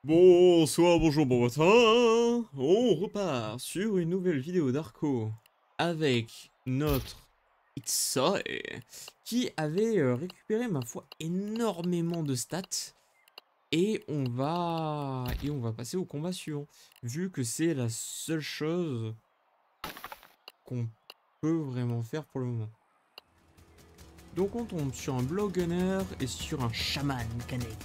Bonsoir, bonjour, bon matin. On repart sur une nouvelle vidéo d'Arco avec notre Itzae qui avait récupéré, ma foi, énormément de stats. Et on va passer au combat suivant, vu que c'est la seule chose qu'on peut vraiment faire pour le moment. Donc on tombe sur un Blowgunner et sur un Shaman Kanek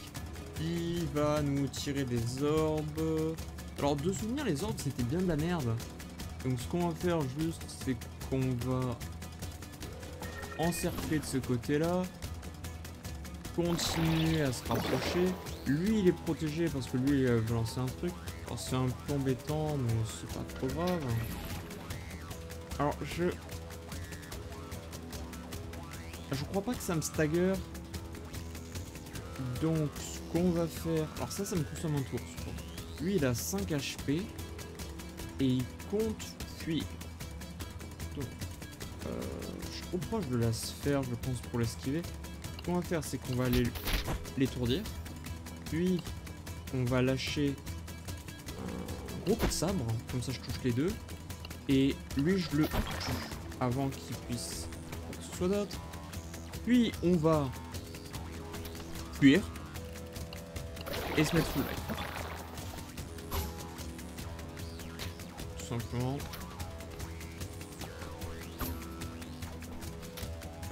qui va nous tirer des orbes. Alors de souvenir, les orbes c'était bien de la merde. Donc ce qu'on va faire juste, c'est qu'on va encercler de ce côté-là, continuer à se rapprocher. Lui il est protégé parce que lui il a lancé un truc. Alors c'est un peu embêtant mais c'est pas trop grave. Alors je crois pas que ça me stagger. Donc ce qu'on va faire... Alors ça me consomme un tour. Lui il a 5 HP. Et il compte fuir. Donc je suis trop proche de la sphère je pense pour l'esquiver. Ce qu'on va faire c'est qu'on va aller l'étourdir. Puis on va lâcher un gros coup de sabre. Comme ça je touche les deux. Et lui je le tue avant qu'il puisse que ce soit d'autre. Puis on va fuir et se mettre full life. Tout simplement.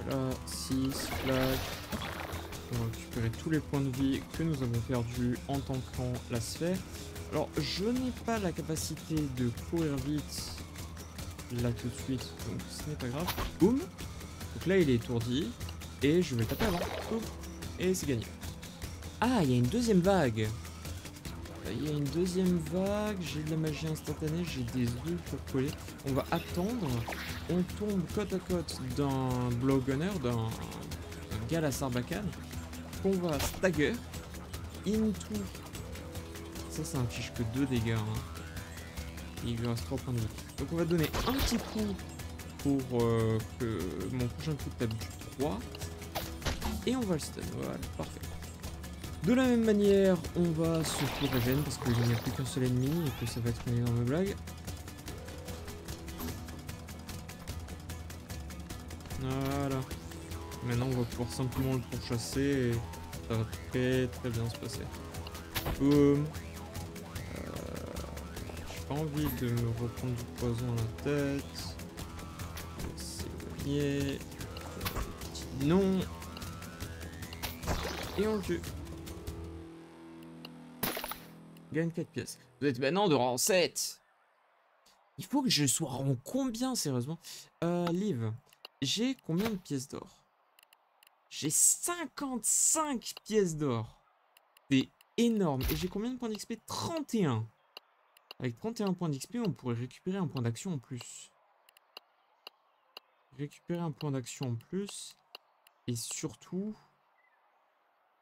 Voilà, 6 flags. On va récupérer tous les points de vie que nous avons perdus en tankant la sphère. Alors je n'ai pas la capacité de courir vite là tout de suite, donc ce n'est pas grave. Boum. Donc là il est étourdi. Et je vais le taper avant. Boum. Et c'est gagné. Ah, il y a une deuxième vague. Il y a une deuxième vague. J'ai de la magie instantanée. J'ai des œufs pour coller. On va attendre. On tombe côte à côte d'un Blowgunner, d'un gars à Sarbacane. Qu'on va stagger. Into. Ça, ça affiche que 2 dégâts. Hein. Il lui reste 3 points de vie. Donc on va donner un petit coup pour que mon prochain coup tape du 3. Et on va le stun. Voilà, parfait. De la même manière, on va se full régène parce qu'il n'y a plus qu'un seul ennemi et que ça va être une énorme blague. Voilà. Maintenant, on va pouvoir simplement le pourchasser et ça va très très bien se passer. Boum. J'ai pas envie de me reprendre du poison à la tête. S'éloigner. Non. Et on le tue. Gagne 4 pièces. Vous êtes maintenant de rang 7. Il faut que je sois rang combien, sérieusement? Liv, j'ai combien de pièces d'or? J'ai 55 pièces d'or. C'est énorme. Et j'ai combien de points d'XP? 31. Avec 31 points d'XP, on pourrait récupérer un point d'action en plus. Récupérer un point d'action en plus. Et surtout...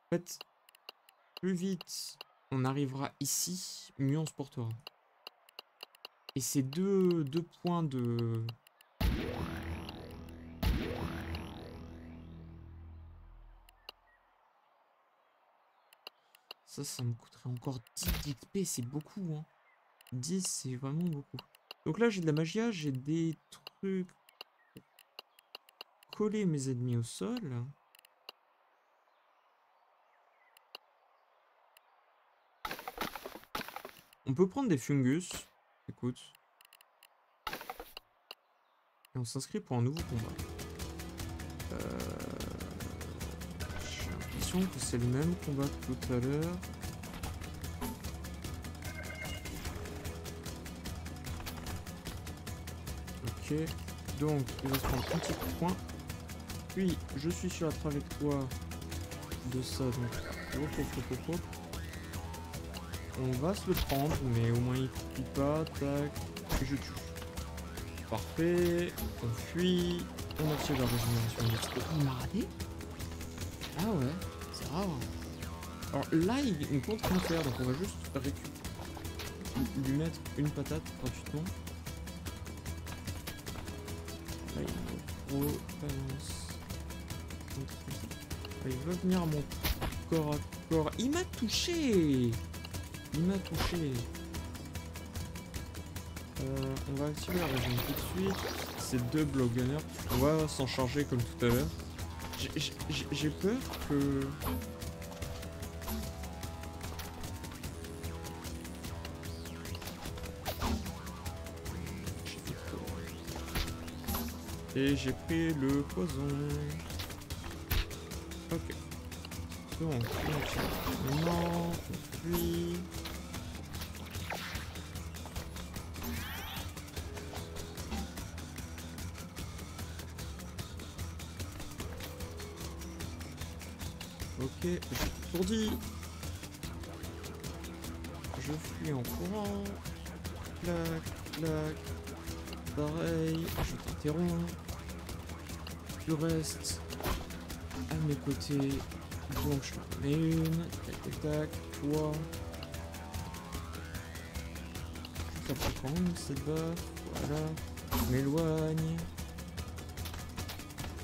En fait, plus vite on arrivera ici, mieux on se portera. Et c'est deux points de... Ça me coûterait encore 10 d'XP, c'est beaucoup. Hein. 10, c'est vraiment beaucoup. Donc là, j'ai de la magia, j'ai des trucs... Coller mes ennemis au sol. On peut prendre des fungus. Écoute. Et on s'inscrit pour un nouveau combat. J'ai l'impression que c'est le même combat que tout à l'heure. Ok. Donc, il va se prendre un petit point. Puis, je suis sur la trajectoire de ça. Donc, hop. On va se le prendre, mais au moins il fuit pas, tac, et je tue. Parfait, on fuit, on active la régénération d'XP. Il m'a raté? Ah ouais, c'est rare. Alors là, il compte rien faire, donc on va juste lui mettre une patate gratuitement. Là, il est trop balance. Il va venir à mon corps à corps. Il m'a touché! Il m'a touché. On va activer la région tout de suite. C'est 2 blocs gunner. On va s'en charger comme tout à l'heure. J'ai peur que... Et j'ai pris le poison. Ok. Donc, non, puis... Ok, j'ai étourdi. Je fuis en courant. Clac, clac. Pareil, je t'interromps. Tu restes à mes côtés. Donc je t'en mets une. Tac, tac, tac. Toi. Ça peut prendre cette baffe. Voilà. Je m'éloigne.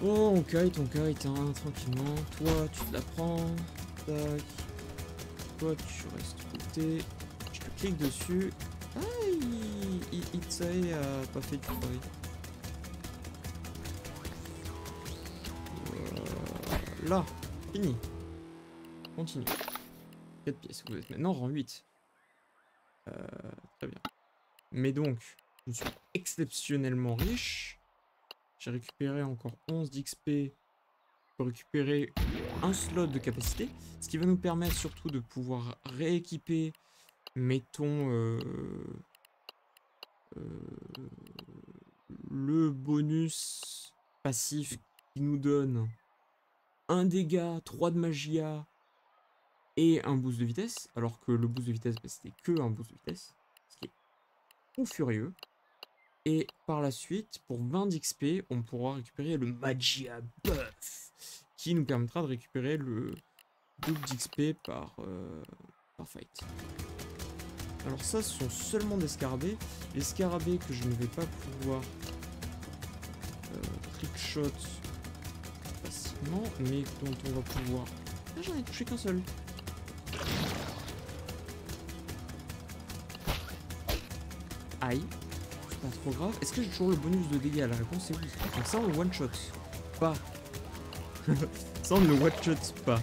Oh, on kite, hein, tranquillement. Toi, tu te la prends. Tac. Toi, tu restes côté. Je te clique dessus. Ah, Itzae a pas fait du travail. Là, fini. Continue. 4 pièces, vous êtes maintenant rang 8. Très bien. Mais donc, je suis exceptionnellement riche. J'ai récupéré encore 11 d'XP pour récupérer un slot de capacité. Ce qui va nous permettre surtout de pouvoir rééquiper, mettons, le bonus passif qui nous donne un dégât, 3 de magia et un boost de vitesse. Alors que le boost de vitesse, bah, c'était que un boost de vitesse. Ce qui est fou furieux. Et par la suite, pour 20 d'XP, on pourra récupérer le Magia Buff, qui nous permettra de récupérer le double d'XP par fight. Alors ça, ce sont seulement des scarabées. Les scarabées que je ne vais pas pouvoir trickshot facilement, mais dont on va pouvoir... Ah, j'en ai touché qu'un seul. Aïe. Pas trop grave. Est-ce que j'ai toujours le bonus de dégâts? La réponse est oui. Donc ça, on le one-shot pas. Ça, on ne le one-shot pas.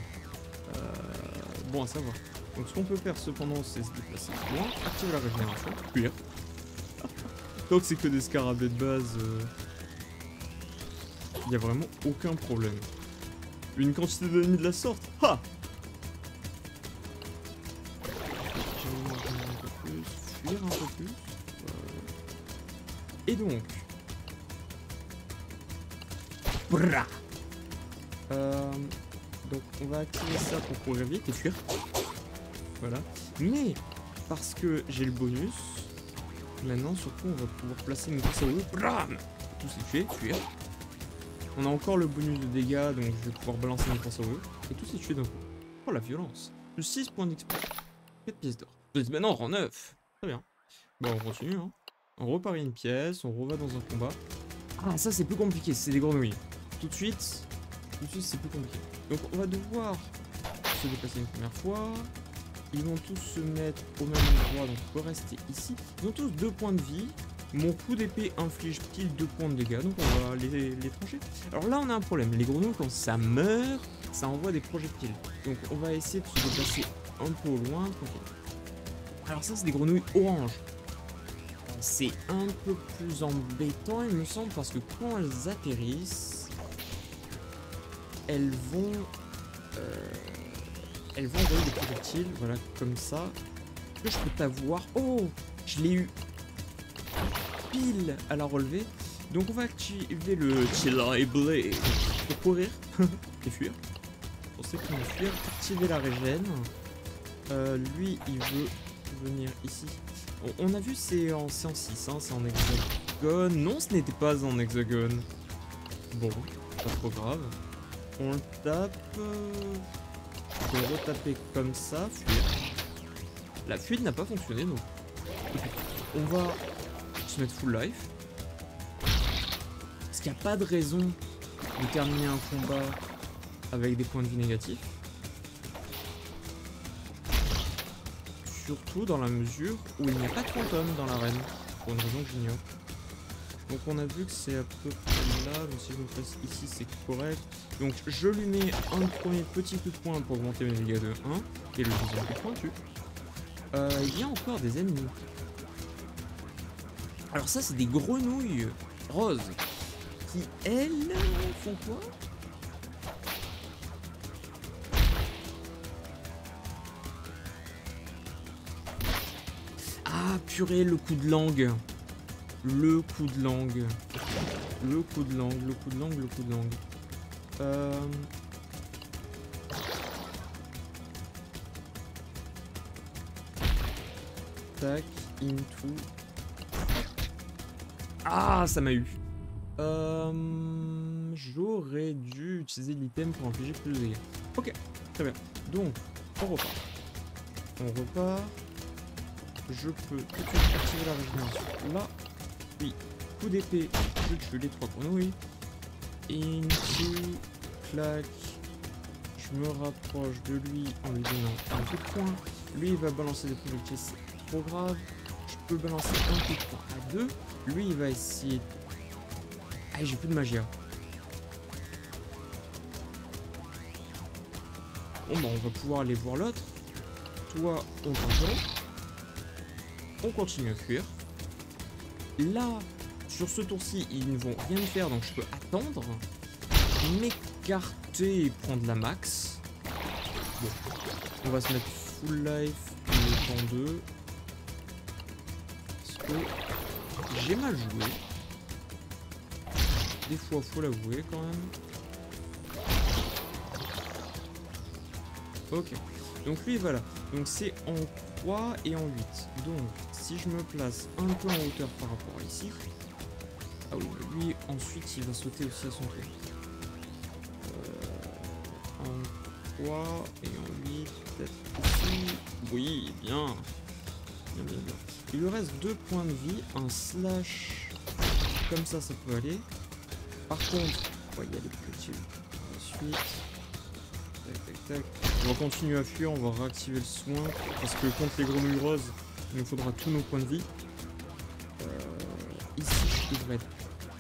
Bon à savoir. Donc ce qu'on peut faire cependant, c'est se déplacer loin, activer la régénération, fuir. Donc c'est que des scarabées de base. Il n'y a vraiment aucun problème. Une quantité d'ennemis de la sorte. Ha! Je vais manger un peu plus, fuir un peu plus. Et donc... Bra. Donc on va activer ça pour courir vite et fuir. Voilà. Mais, parce que j'ai le bonus, maintenant surtout on va pouvoir placer une grosse AOE. Bram! Tout s'est tué, fuir. On a encore le bonus de dégâts, donc je vais pouvoir balancer une grosse AOE. Et tout s'est tué d'un coup. Oh la violence. Plus 6 points d'XP. 4 pièces d'or. Maintenant rang 9. Très bien. Bon on continue hein. On reparie une pièce, on reva dans un combat. Ah, ça c'est plus compliqué, c'est des grenouilles. Tout de suite c'est plus compliqué. Donc on va devoir se déplacer une première fois. Ils vont tous se mettre au même endroit, donc on peut rester ici. Ils ont tous 2 points de vie. Mon coup d'épée inflige pile 2 points de dégâts, donc on va les trancher. Alors là on a un problème, les grenouilles quand ça meurt, ça envoie des projectiles. Donc on va essayer de se déplacer un peu au loin. Alors ça c'est des grenouilles oranges. C'est un peu plus embêtant, il me semble, parce que quand elles atterrissent, elles vont envoyer des projectiles, voilà, comme ça. Que je peux t'avoir. Oh, je l'ai eu pile à la relever. Donc on va activer le Chili Blade pour courir et fuir. On sait qu'on va fuir, activer la régène. Lui, il veut venir ici. On a vu c'est en 6, hein, c'est en hexagone. Non, ce n'était pas en hexagone. Bon, pas trop grave. On le tape. On peut retaper comme ça, fuir. La fuite n'a pas fonctionné, donc. On va se mettre full life. Parce qu'il n'y a pas de raison de terminer un combat avec des points de vie négatifs. Surtout dans la mesure où il n'y a pas de fantôme dans l'arène, pour une raison que j'ignore. Donc on a vu que c'est à peu près là, donc si je me place ici c'est correct. Donc je lui mets un premier petit coup de poing pour augmenter mes dégâts de 1, et le deuxième coup de poing tue. Il y a encore des ennemis. Alors ça c'est des grenouilles roses, qui elles font quoi? Ah purée, le coup de langue. Le coup de langue. Le coup de langue, le coup de langue, le coup de langue. Tac, into. Ah, ça m'a eu. J'aurais dû utiliser l'item pour infliger plus de dégâts. Ok, très bien. Donc, on repart. On repart. Je peux tout de suite activer la régénération. Là, oui. Coup d'épée, je tue les 3 grenouilles. Into, clac. Je me rapproche de lui en lui donnant un coup de poing. Lui, il va balancer des projectiles, c'est trop grave. Je peux balancer un coup de poing à 2. Lui, il va essayer... Ah, j'ai plus de magie. Bon, bah, on va pouvoir aller voir l'autre. Toi, on t'entend. On continue à fuir. Là, sur ce tour-ci, ils ne vont rien me faire, donc je peux attendre. M'écarter et prendre la max. Bon, on va se mettre full life le temps 2. Parce que j'ai mal joué. Des fois, faut l'avouer quand même. Ok. Donc lui, voilà. Donc c'est en 3 et en 8. Donc, si je me place un peu en hauteur par rapport à ici... Ah oui, lui, ensuite, il va sauter aussi à son tour. En 3 et en 8, peut-être ici. Oui, bien. Bien, bien, bien. Il lui reste 2 points de vie. Un slash... Comme ça peut aller. Par contre... Ouais, il y a les petits... Ensuite... Tac, tac, tac. On va continuer à fuir, on va réactiver le soin. Parce que contre les grenouilles roses, il nous faudra tous nos points de vie. Ici, je devrais être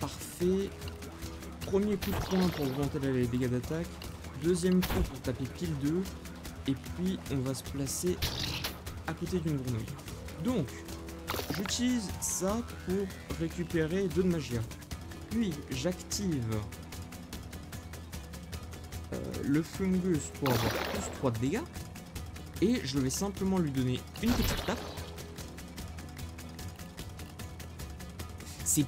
parfait. Premier coup de poing pour augmenter les dégâts d'attaque. Deuxième coup pour taper pile 2. Et puis, on va se placer à côté d'une grenouille. Donc, j'utilise ça pour récupérer 2 de magie. Puis, j'active le fungus pour avoir plus 3 de dégâts. Et je vais simplement lui donner une petite tape. C'est...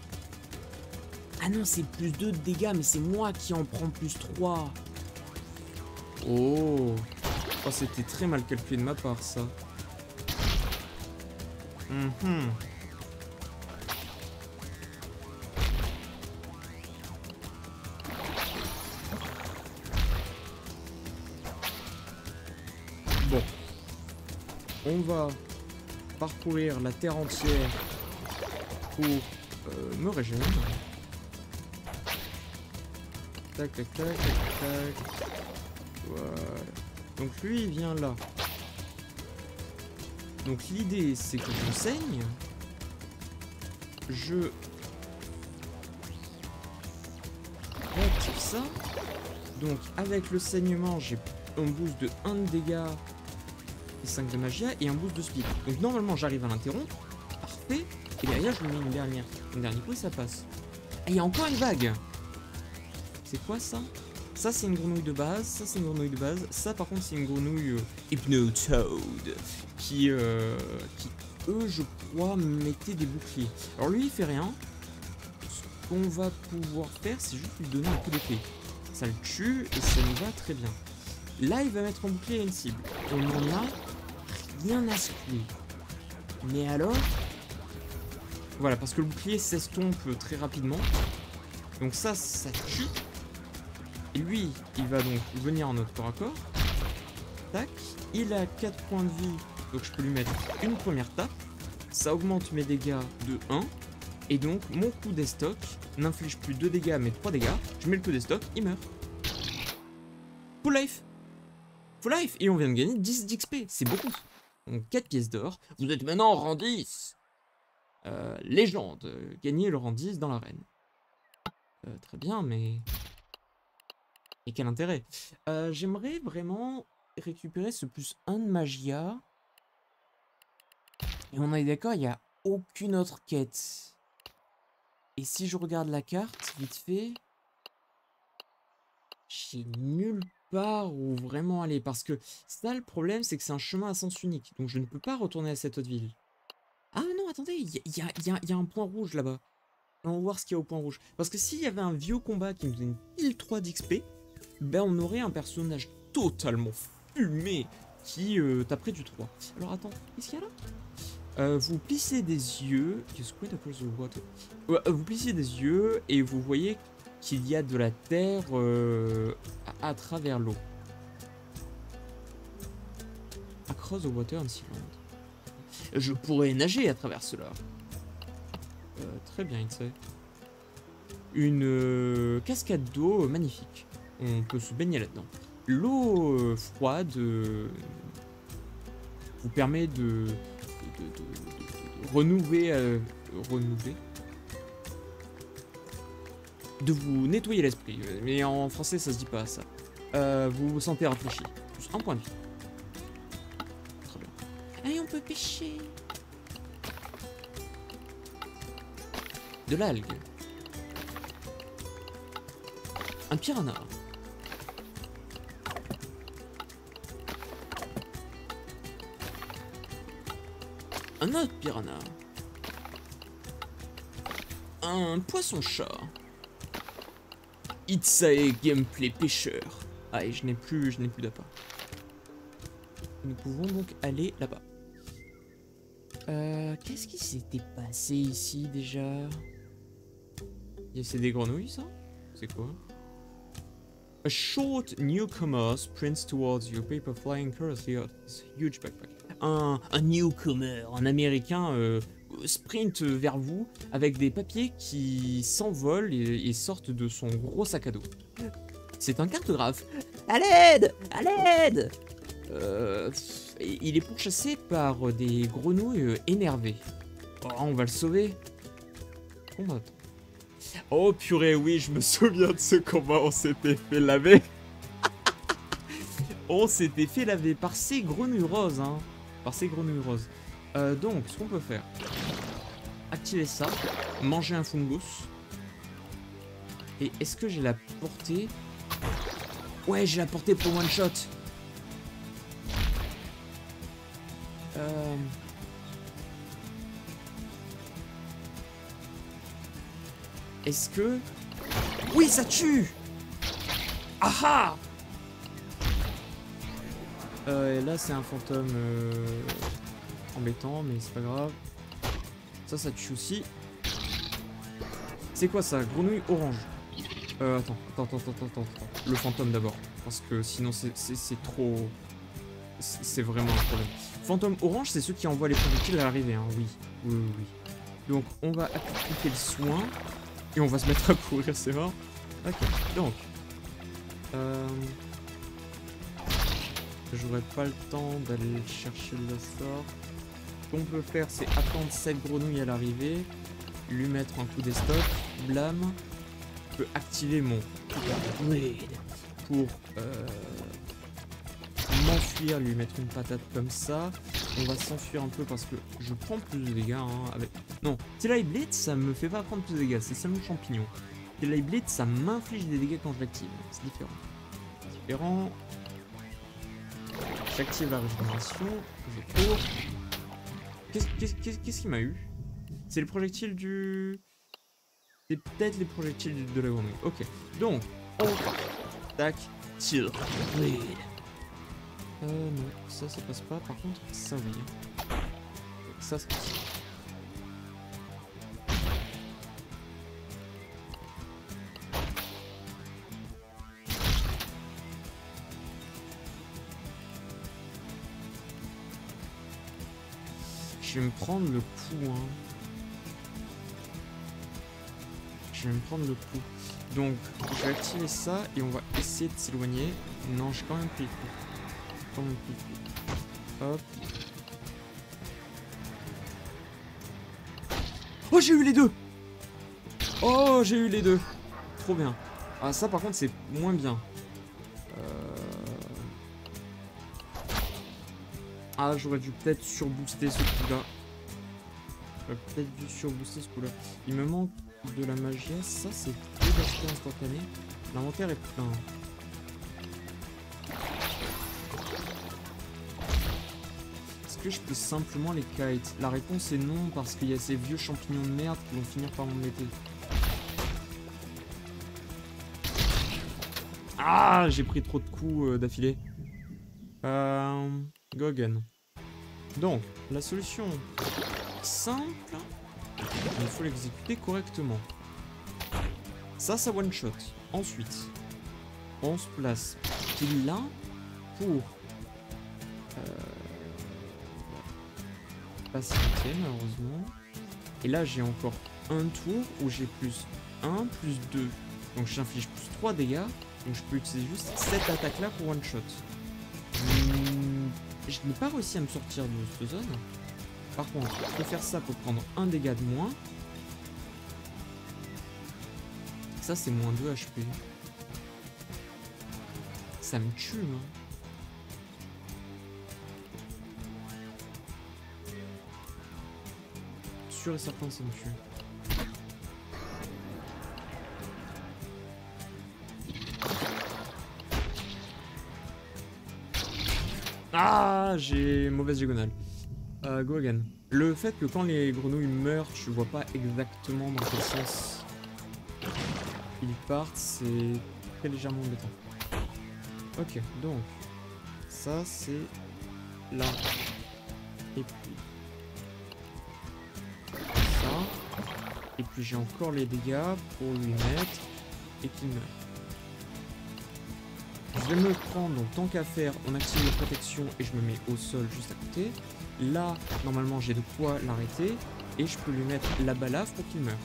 Ah non, c'est plus 2 de dégâts, mais c'est moi qui en prends plus 3. Oh, oh c'était très mal calculé de ma part, ça. Bon. On va parcourir la terre entière pour me régénérer. Tac, tac, tac, tac, tac. Voilà. Donc lui, il vient là. Donc l'idée, c'est que je saigne. Je réactive ça. Donc avec le saignement, j'ai un boost de 1 de dégâts et 5 de magia et un boost de speed. Donc normalement, j'arrive à l'interrompre. Parfait. Et derrière, je lui mets un dernier coup et ça passe. Et il y a encore une vague. C'est quoi ça? Ça c'est une grenouille de base, ça c'est une grenouille de base, ça par contre c'est une grenouille Hypnotoad qui eux je crois mettaient des boucliers. Alors lui il fait rien, ce qu'on va pouvoir faire c'est juste lui donner un coup d'épée. Ça le tue et ça nous va très bien. Là il va mettre un bouclier à une cible, on n'en a rien à secouer. Mais alors, voilà parce que le bouclier s'estompe très rapidement, donc ça tue. Et lui, il va donc venir en notre corps à corps. Tac. Il a 4 points de vie. Donc je peux lui mettre une première tape. Ça augmente mes dégâts de 1. Et donc mon coup d'estoc n'inflige plus 2 dégâts mais 3 dégâts. Je mets le coup d'estoc, il meurt. Full life. Full life. Et on vient de gagner 10 d'XP. C'est beaucoup. Donc 4 pièces d'or. Vous êtes maintenant rang 10. Légende. Gagnez le rang 10 dans l'arène. Très bien, mais... Et quel intérêt? J'aimerais vraiment récupérer ce +1 de magia. Et on est d'accord, il n'y a aucune autre quête. Et si je regarde la carte, vite fait... J'ai nulle part où vraiment aller. Parce que ça, le problème, c'est que c'est un chemin à sens unique. Donc je ne peux pas retourner à cette autre ville. Ah non, attendez, il y a un point rouge là-bas. On va voir ce qu'il y a au point rouge. Parce que s'il y avait un vieux combat qui nous donnait 1003 d'XP, ben on aurait un personnage totalement fumé qui taperait du 3. Alors attends, qu'est-ce qu'il y a là? Vous plissez des yeux. Vous plissez des yeux et vous voyez qu'il y a de la terre à travers l'eau. Across the water and sea land. Je pourrais nager à travers cela. Très bien, il sait. Une cascade d'eau magnifique. On peut se baigner là-dedans. L'eau froide vous permet de renouveler, de vous nettoyer l'esprit. Mais en français, ça se dit pas ça. Vous vous sentez rafraîchi. Plus un point de vie. Très bien. Allez, on peut pêcher. De l'algue. Un piranha. Un autre piranha. Un poisson-chat. Itsae gameplay pêcheur. Ah, et je n'ai plus d'appât. Nous pouvons donc aller là-bas. Qu'est-ce qui s'était passé ici déjà? C'est des grenouilles, ça? C'est quoi? A short newcomer sprints towards you, paper flying carelessly out of his huge backpack. Un newcomer, un américain, sprint vers vous avec des papiers qui s'envolent et sortent de son gros sac à dos. C'est un cartographe. À l'aide! À l'aide! Il est pourchassé par des grenouilles énervées. Oh, on va le sauver. Combattant. Oh purée, oui, je me souviens de ce combat, on s'était fait laver. On s'était fait laver par ces grenouilles roses, hein. Par ces grenouilles roses. Donc, ce qu'on peut faire, activer ça, manger un fungus. Et est-ce que j'ai la portée? Ouais, j'ai la portée pour one shot. Est-ce que... Oui, ça tue! Ah ah! Et là, c'est un fantôme embêtant, mais c'est pas grave. Ça tue aussi. C'est quoi ça? Grenouille orange. Attends. Le fantôme d'abord. Parce que sinon, c'est trop... C'est vraiment un problème. Fantôme orange, c'est ceux qui envoient les projectiles à l'arrivée, hein. Oui. Donc, on va appliquer le soin. Et on va se mettre à courir, c'est vrai. Ok, donc... J'aurais pas le temps d'aller chercher le sort. Ce qu'on peut faire, c'est attendre cette grenouille à l'arrivée, lui mettre un coup d'estoc, blâme. Je peux activer mon pour m'enfuir, lui mettre une patate comme ça. On va s'enfuir un peu parce que je prends plus de dégâts hein, avec... Non, Telai Blitz, ça me fait pas prendre plus de dégâts, c'est seulement champignon. Telai Blitz, ça m'inflige des dégâts quand je l'active, c'est différent. J'active la régénération, je cours. Qu'est-ce qui m'a eu? C'est le projectile du... C'est peut-être les projectiles de la grenouille. Ok, donc, on part. Tac, tire. Non, ça passe pas. Par contre, ça oui. Ça passe. Je vais me prendre le coup, hein. Je vais me prendre le coup. Donc, je vais activer ça et on va essayer de s'éloigner. Non, j'ai quand même pris le coup. Hop. Oh, j'ai eu les deux! Oh, j'ai eu les deux! Trop bien. Ah, ça, par contre, c'est moins bien. Ah, j'aurais dû peut-être surbooster ce coup-là. J'aurais peut-être dû surbooster ce coup-là. Il me manque de la magie. Ça, c'est plus d'acheter instantané. L'inventaire est plein. Est-ce que je peux simplement les kite? La réponse est non, parce qu'il y a ces vieux champignons de merde qui vont finir par m'embêter. Ah, j'ai pris trop de coups d'affilée. Go again. Donc, la solution simple, il faut l'exécuter correctement. Ça one shot. Ensuite, on se place pile là pour faciliter malheureusement. Et là, j'ai encore un tour où j'ai plus 1, plus 2. Donc j'inflige plus 3 dégâts. Donc je peux utiliser juste cette attaque là pour one shot. Je n'ai pas réussi à me sortir de cette zone. Par contre, je peux faire ça pour prendre un dégât de moins. Ça, c'est moins 2 HP. Ça me tue, hein. Sûr et certain, ça me tue. Ah, j'ai mauvaise diagonale. Go again. Le fait que quand les grenouilles meurent, tu vois pas exactement dans quel sens ils partent, c'est très légèrement embêtant. Ok, donc ça c'est là. Et puis ça. Et puis j'ai encore les dégâts pour lui mettre et qu'il meurt. Je vais me prendre, donc tant qu'à faire, on active les protections et je me mets au sol juste à côté. Là, normalement, j'ai de quoi l'arrêter et je peux lui mettre la balafre pour qu'il meure.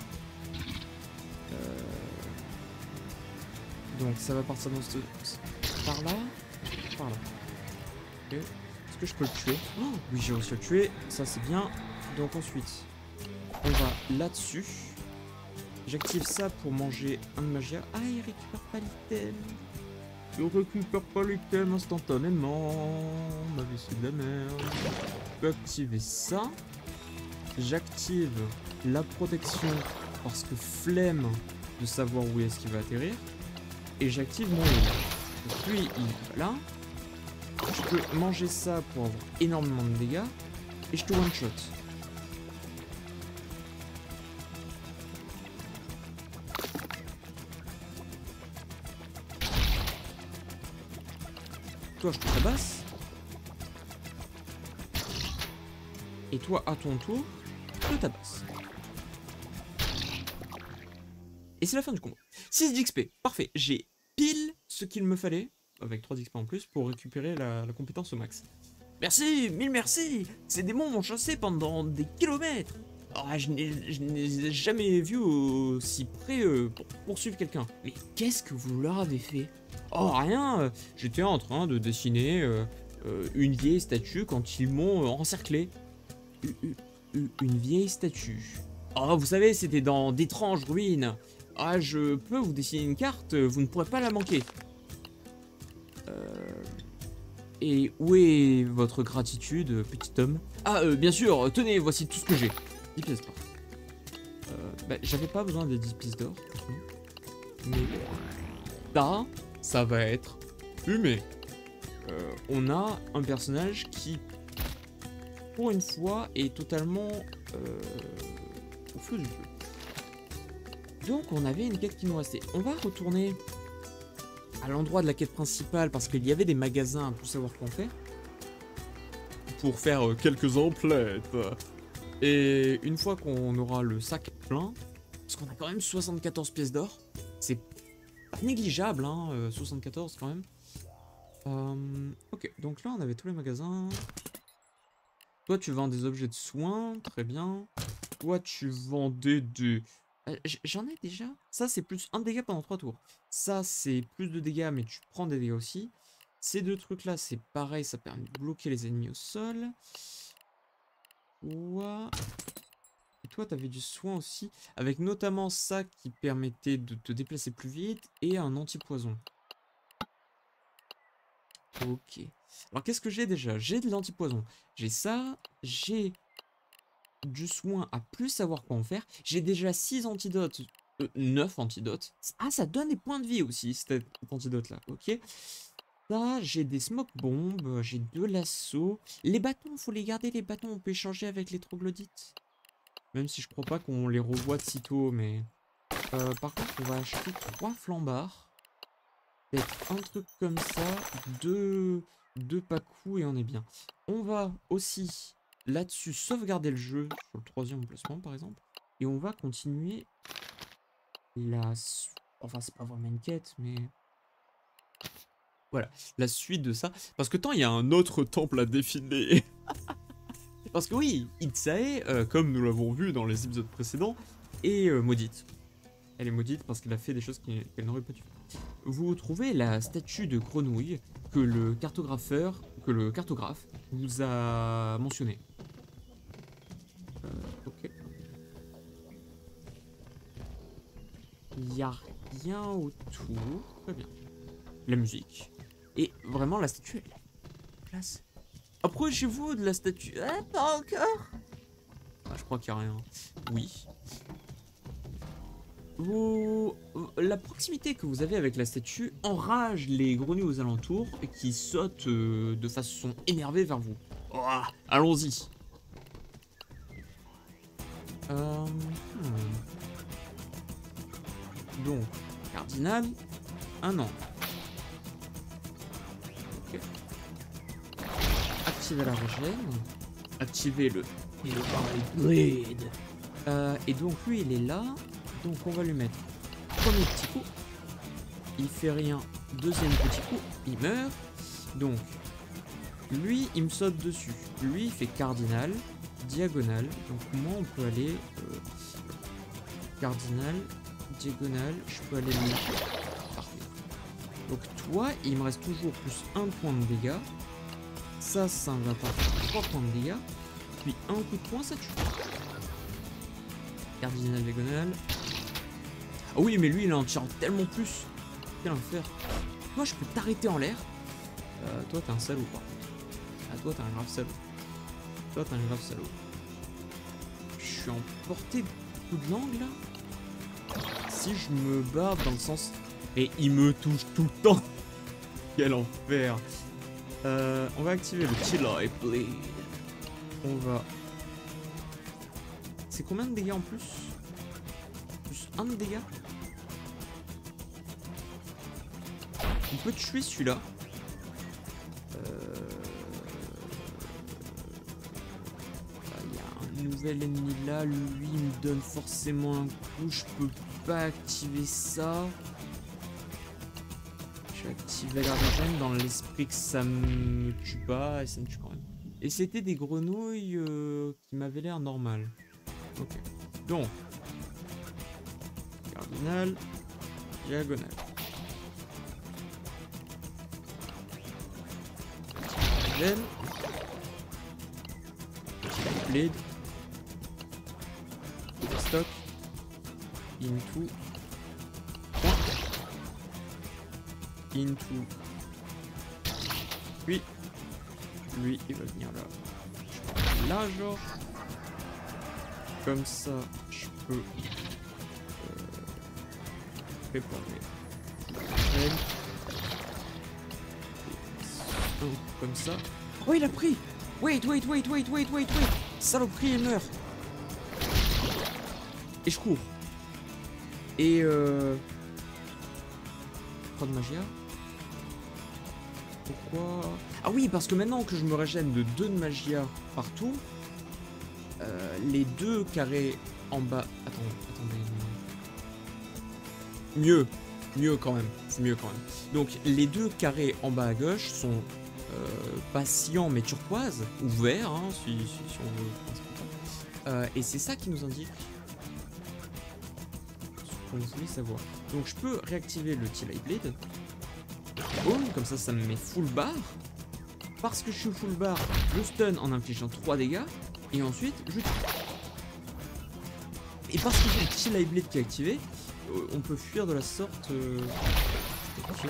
Donc ça va partir dans ce... Par là. Par là. Ok. Est-ce que je peux le tuer? Oh, oui, j'ai réussi à le tuer. Ça, c'est bien. Donc ensuite, on va là-dessus. J'active ça pour manger un de magia. Ah, il récupère pas l'item. Je récupère pas l'item instantanément. Ma vie, c'est de la merde. Je peux activer ça. J'active la protection parce que flemme de savoir où est-ce qu'il va atterrir. Et j'active mon heal. Donc lui, il va là. Je peux manger ça pour avoir énormément de dégâts. Et je te one-shot. Toi, je te tabasse. Et toi, à ton tour, je te tabasse. Et c'est la fin du combat. 6 d'XP, parfait. J'ai pile ce qu'il me fallait, avec 3 d'XP en plus, pour récupérer la compétence au max. Merci, mille merci. Ces démons m'ont chassé pendant des kilomètres. Oh, je n'ai jamais vu aussi près pour poursuivre quelqu'un. Mais qu'est-ce que vous leur avez fait? Oh, rien. J'étais en train de dessiner une vieille statue quand ils m'ont encerclé. Une vieille statue. Oh, vous savez, c'était dans d'étranges ruines. Ah, je peux vous dessiner une carte, vous ne pourrez pas la manquer. Et où est votre gratitude, petit homme? Ah, bien sûr, tenez, voici tout ce que j'ai. 10 pièces d'or. Bah, j'avais pas besoin de 10 pièces d'or. Mais là, ça va être fumé. On a un personnage qui, pour une fois, est totalement au feu du feu. Donc on avait une quête qui nous restait. On va retourner à l'endroit de la quête principale parce qu'il y avait des magasins pour savoir quoi en faire. Pour faire quelques emplettes. Et une fois qu'on aura le sac plein, parce qu'on a quand même 74 pièces d'or, c'est pas négligeable, hein, 74 quand même. Ok, donc là on avait tous les magasins. Toi tu vends des objets de soins, très bien. Toi tu vendais des... J'en ai déjà. Ça, c'est plus 1 dégât pendant 3 tours. Ça, c'est plus de dégâts, mais tu prends des dégâts aussi. Ces deux trucs-là, c'est pareil. Ça permet de bloquer les ennemis au sol. Ouah. Et toi, tu avais du soin aussi, avec notamment ça qui permettait de te déplacer plus vite et un anti-poison. Ok. Alors, qu'est-ce que j'ai déjà? J'ai de l'anti-poison. J'ai ça, j'ai du soin à plus savoir quoi en faire. J'ai déjà 6 antidotes, 9 antidotes. Ah, ça donne des points de vie aussi, cet antidote-là, ok. Ça, j'ai des smoke bombes, j'ai 2 lassos. Les bâtons, faut les garder, les bâtons, on peut échanger avec les troglodytes. Même si je crois pas qu'on les revoit de sitôt, mais... par contre, on va acheter 3 flambards. Peut-être un truc comme ça, deux pacous et on est bien. On va aussi, là-dessus, sauvegarder le jeu, sur le 3e emplacement par exemple. Et on va continuer la... Enfin, c'est pas vraiment une quête, mais... Voilà, la suite de ça. Parce que tant il y a un autre temple à défiler. Parce que oui, Itzae, comme nous l'avons vu dans les épisodes précédents, est maudite. Elle est maudite parce qu'elle a fait des choses qu'elle n'aurait pas dû faire. Vous trouvez la statue de grenouille que le cartographe vous a mentionné. Ok. Il n'y a rien autour. Très bien. La musique. Et vraiment, la statue, elle est place. Approchez-vous de la statue. Ah, pas encore. Ah, je crois qu'il n'y a rien. Oui. La proximité que vous avez avec la statue enrage les grenouilles aux alentours qui sautent de façon énervée vers vous. Oh, allons-y. Donc, cardinal, un an. Ok. Activez la régène. Activez le Blade. Et donc lui il est là. Donc on va lui mettre premier petit coup. Il fait rien. Deuxième petit coup. Il meurt. Donc lui il me saute dessus. Lui il fait cardinal. Diagonale. Donc moi on peut aller cardinal. Diagonale. Je peux aller là. Parfait. Donc toi il me reste toujours plus 1 point de dégâts. Ça va pas faire 3 points de dégâts. Puis un coup de poing ça tue. Cardinal diagonale. Ah oui, mais lui, il en tire tellement plus. Quel enfer. Toi, je peux t'arrêter en l'air. Toi, t'es un salaud, par contre. Ah, toi, t'es un grave salaud. Toi, t'es un grave salaud. Je suis en portée de coup de langue, là. Si je me barre dans le sens... Et il me touche tout le temps. Quel enfer. On va activer le Chili Blade. On va... C'est combien de dégâts en plus? Plus 1 de dégâts. On peut tuer celui-là. Il y a un nouvel ennemi là. Lui, il me donne forcément un coup. Je peux pas activer ça. Je vais activer la régène dans l'esprit que ça me tue pas. Et ça me tue quand même. Et c'était des grenouilles qui m'avaient l'air normales. Ok. Donc. Cardinal. Diagonale. Blade. Blade. Stock. Into. Into. Puis. Lui, il va venir là. Là, genre. Comme ça, je peux préparer comme ça. Oh, il a pris. Wait. Saloperie, il meurt. Et je cours. Et pas de magia. Pourquoi? Ah oui, parce que maintenant que je me régène de 2 de magia partout, les 2 carrés en bas... Attendez. Mieux quand même. C'est mieux quand même. Donc les 2 carrés en bas à gauche sont pas cyan mais turquoise, ou vert, hein, si on veut. Et c'est ça qui nous indique ce qu'on voulait savoir. Donc je peux réactiver le Chili Blade. Boum, comme ça me met full bar. Parce que je suis full bar, je stun en infligeant 3 dégâts. Et ensuite, je tue. Et parce que j'ai le petit live blade qui est activé, on peut fuir de la sorte. Ok.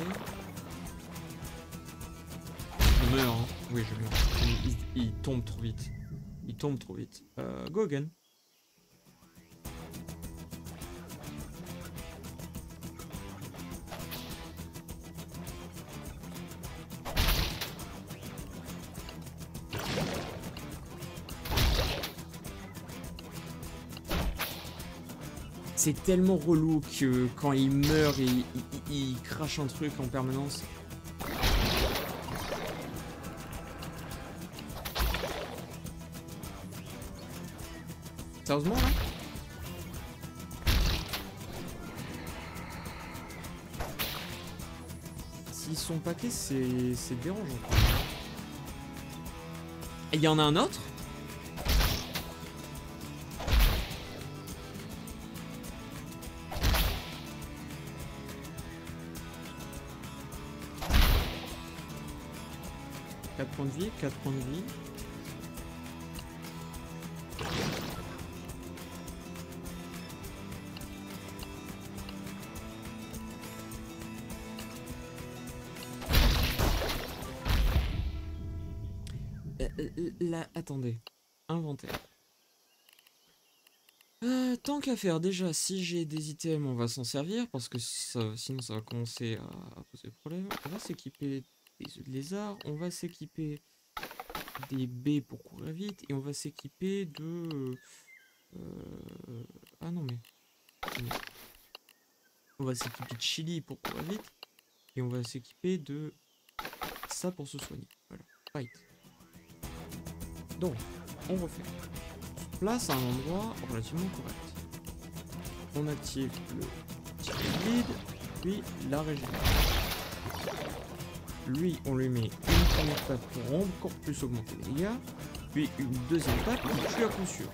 Je meurs, hein. Oui, je meurs. Il tombe trop vite. Il tombe trop vite. Go again. C'est tellement relou que quand il meurt, il crache un truc en permanence. Sérieusement là? S'ils sont paquets, c'est dérangeant. Et il y en a un autre? Points de vie, 4 points de vie. Là, attendez. Inventaire. Tant qu'à faire, déjà, si j'ai des items, on va s'en servir, parce que sinon ça va commencer à poser problème. On va s'équiper des œufs de lézard, on va s'équiper des baies pour courir vite, et on va s'équiper de... Ah non mais... On va s'équiper de chili pour courir vite, et on va s'équiper de ça pour se soigner. Voilà, right. Donc, on refait. Place à un endroit relativement correct. On active le vide, puis la régénération. Lui, on lui met une première tape pour encore plus augmenter les dégâts, puis une deuxième tape pour tuer à coup sûr.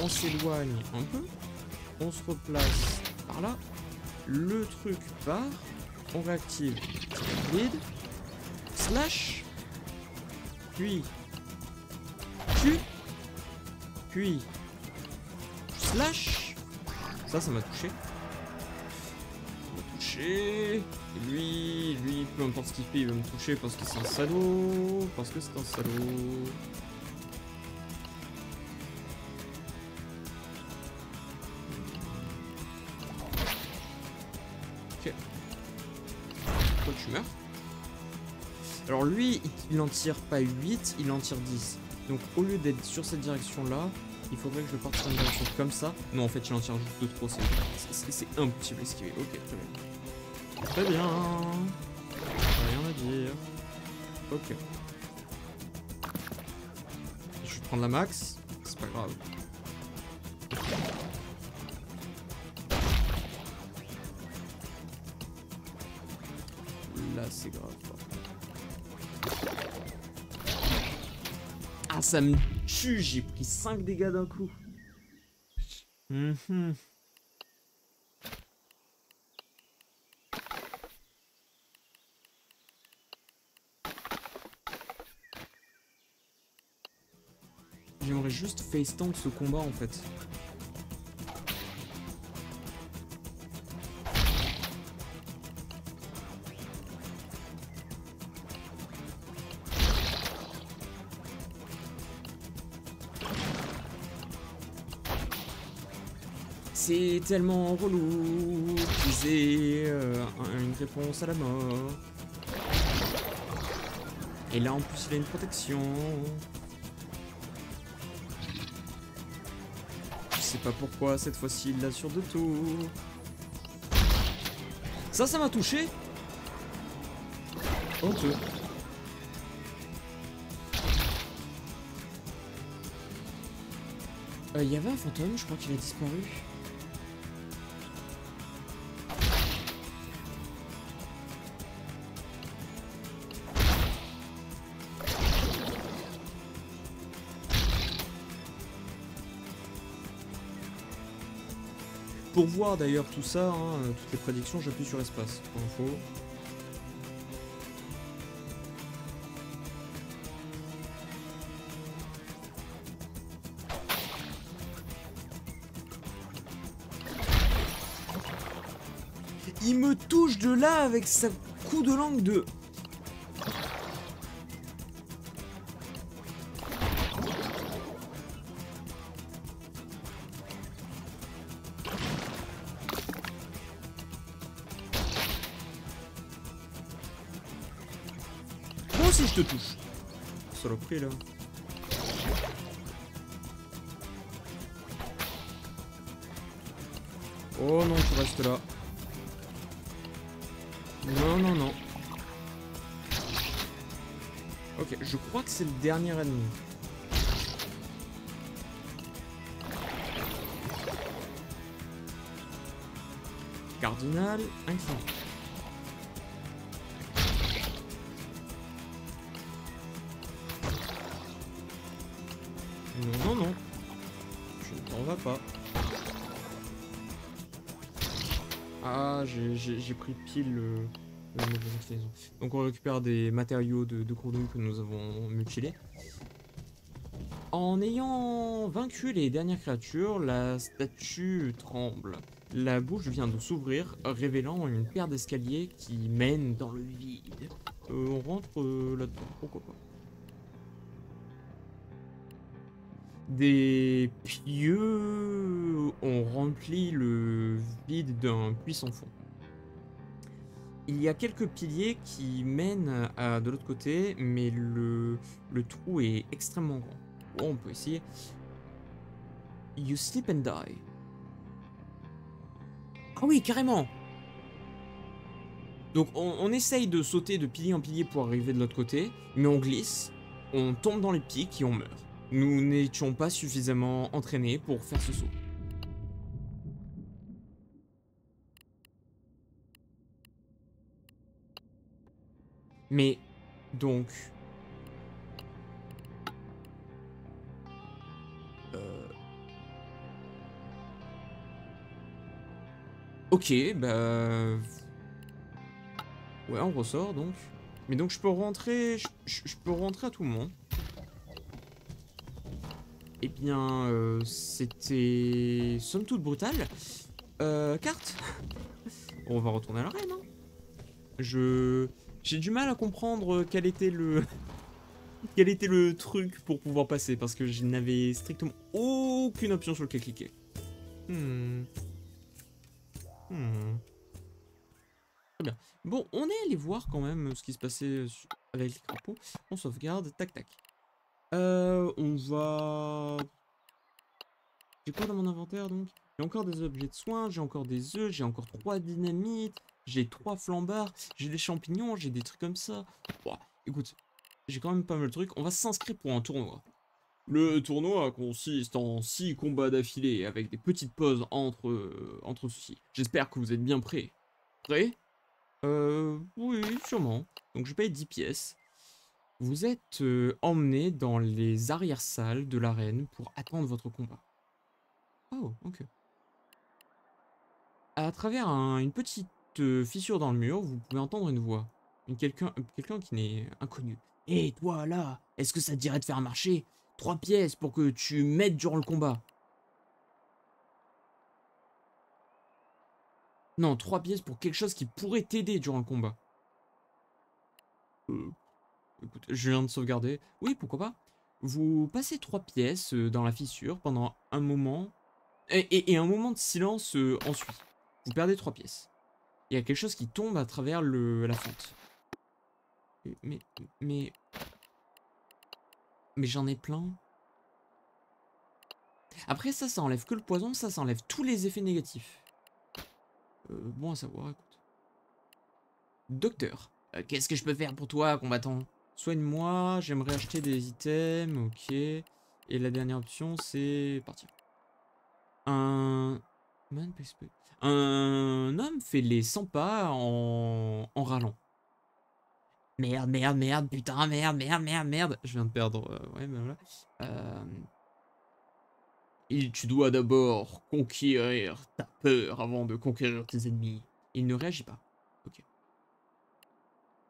On s'éloigne un peu, on se replace par là, le truc part, on réactive le vide, slash, puis tue, puis slash. Ça m'a touché. Et lui, peu importe ce qu'il fait, il va me toucher parce que c'est un salaud. Parce que c'est un salaud. Ok. Toi, tu meurs. Alors lui, il en tire pas 8, il en tire 10. Donc au lieu d'être sur cette direction-là, il faudrait que je parte sur une direction comme ça. Non, en fait, il en tire juste de trop. C'est impossible à esquiver. Ok, très bien. Très bien. Rien à dire. Ok. Je vais prendre la max. C'est pas grave. Là, c'est grave. Ah, ça me tue. J'ai pris 5 dégâts d'un coup. J'aimerais juste face tank ce combat en fait. C'est tellement relou d'utiliser une réponse à la mort. Et là en plus il a une protection. Je sais pas pourquoi cette fois-ci il l'assure de tout. Ça m'a touché. Honteux. Il y avait un fantôme, je crois qu'il a disparu. Pour voir d'ailleurs tout ça, hein, toutes les prédictions, j'appuie sur espace. Pour info. Il me touche de là avec sa coup de langue de... Moi aussi je te touche. Saloperie là. Oh non, tu restes là. Non, non, non. Ok, je crois que c'est le dernier ennemi. Cardinal, incliné. Non, non, non. Je ne t'en vas pas. Ah, j'ai pris pile la mauvaise inclinaison. Donc on récupère des matériaux de grenouille que nous avons mutilés. En ayant vaincu les dernières créatures, la statue tremble. La bouche vient de s'ouvrir, révélant une paire d'escaliers qui mènent dans le vide. On rentre là-dedans, pourquoi pas. Des pieux ont rempli le vide d'un puissant fond. Il y a quelques piliers qui mènent à de l'autre côté, mais le trou est extrêmement grand. Bon, on peut essayer. You sleep and die. Ah oui, carrément. Donc on essaye de sauter de pilier en pilier pour arriver de l'autre côté, mais on glisse, on tombe dans les pics et on meurt. Nous n'étions pas suffisamment entraînés pour faire ce saut. Mais, donc... Ok, bah... Ouais, on ressort donc. Mais donc je peux rentrer... Je peux rentrer à tout moment. Eh bien, c'était... somme toute brutal. Carte. On va retourner à l'arène, hein. J'ai du mal à comprendre quel était le... quel était le truc pour pouvoir passer, parce que je n'avais strictement aucune option sur lequel cliquer. Très bien. Bon, on est allé voir quand même ce qui se passait avec les crapauds. On sauvegarde, tac tac. On va... J'ai quoi dans mon inventaire donc? J'ai encore des objets de soins, j'ai encore des œufs, j'ai encore 3 dynamites, j'ai 3 flambards, j'ai des champignons, j'ai des trucs comme ça. Bon, écoute, j'ai quand même pas mal de trucs. On va s'inscrire pour un tournoi. Le tournoi consiste en 6 combats d'affilée avec des petites pauses entre ceux-ci. J'espère que vous êtes bien prêts. Prêts? Oui, sûrement. Donc je paye 10 pièces. Vous êtes emmené dans les arrière-salles de l'arène pour attendre votre combat. Oh, ok. À travers une petite fissure dans le mur, vous pouvez entendre une voix. Quelqu'un qui n'est inconnu. Hé, toi, là, est-ce que ça te dirait de faire un marché? 3 pièces pour que tu m'aides durant le combat. Non, 3 pièces pour quelque chose qui pourrait t'aider durant le combat. Écoute, je viens de sauvegarder. Oui, pourquoi pas. Vous passez 3 pièces dans la fissure pendant un moment. Et un moment de silence ensuite. Vous perdez 3 pièces. Il y a quelque chose qui tombe à travers la fente. Mais, mais... Mais j'en ai plein. Après, ça enlève que le poison. Ça enlève tous les effets négatifs. Bon à savoir, écoute. Docteur. Qu'est-ce que je peux faire pour toi, combattant? Soigne-moi, j'aimerais acheter des items, ok. Et la dernière option, c'est partir. Un homme fait les 100 pas en râlant. Merde, merde, merde, putain, merde, merde, merde, merde. Je viens de perdre, ouais, ben voilà. Tu dois d'abord conquérir ta peur avant de conquérir tes ennemis. Il ne réagit pas. Ok.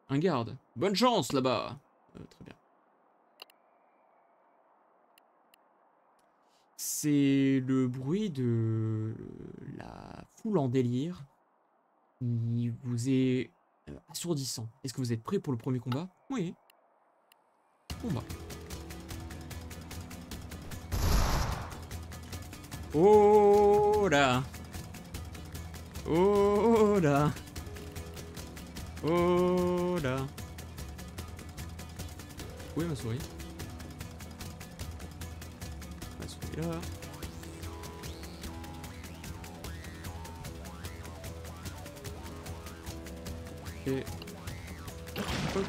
Un garde. Bonne chance là-bas. Très bien. C'est le bruit de la foule en délire Il vous est assourdissant. Est-ce que vous êtes prêt pour le premier combat? Oui. Combat. Oh là. Oh là. Oh là. Où est ma souris? Ma souris là. Et... hop.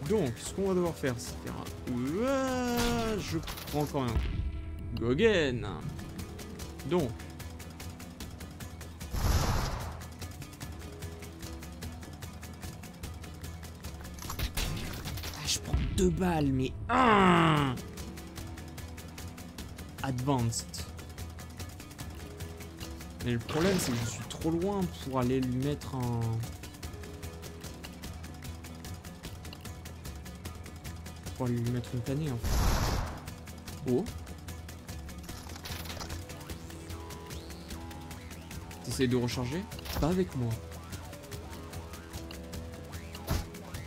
Donc, ce qu'on va devoir faire, c'est faire un... je prends encore un... Gogen. Donc... je prends 2 balles, mais... Advanced. Mais le problème, c'est que je suis trop loin pour aller lui mettre un... pour aller lui mettre une tannée, en fait. Oh. T'essayes de recharger? Pas avec moi.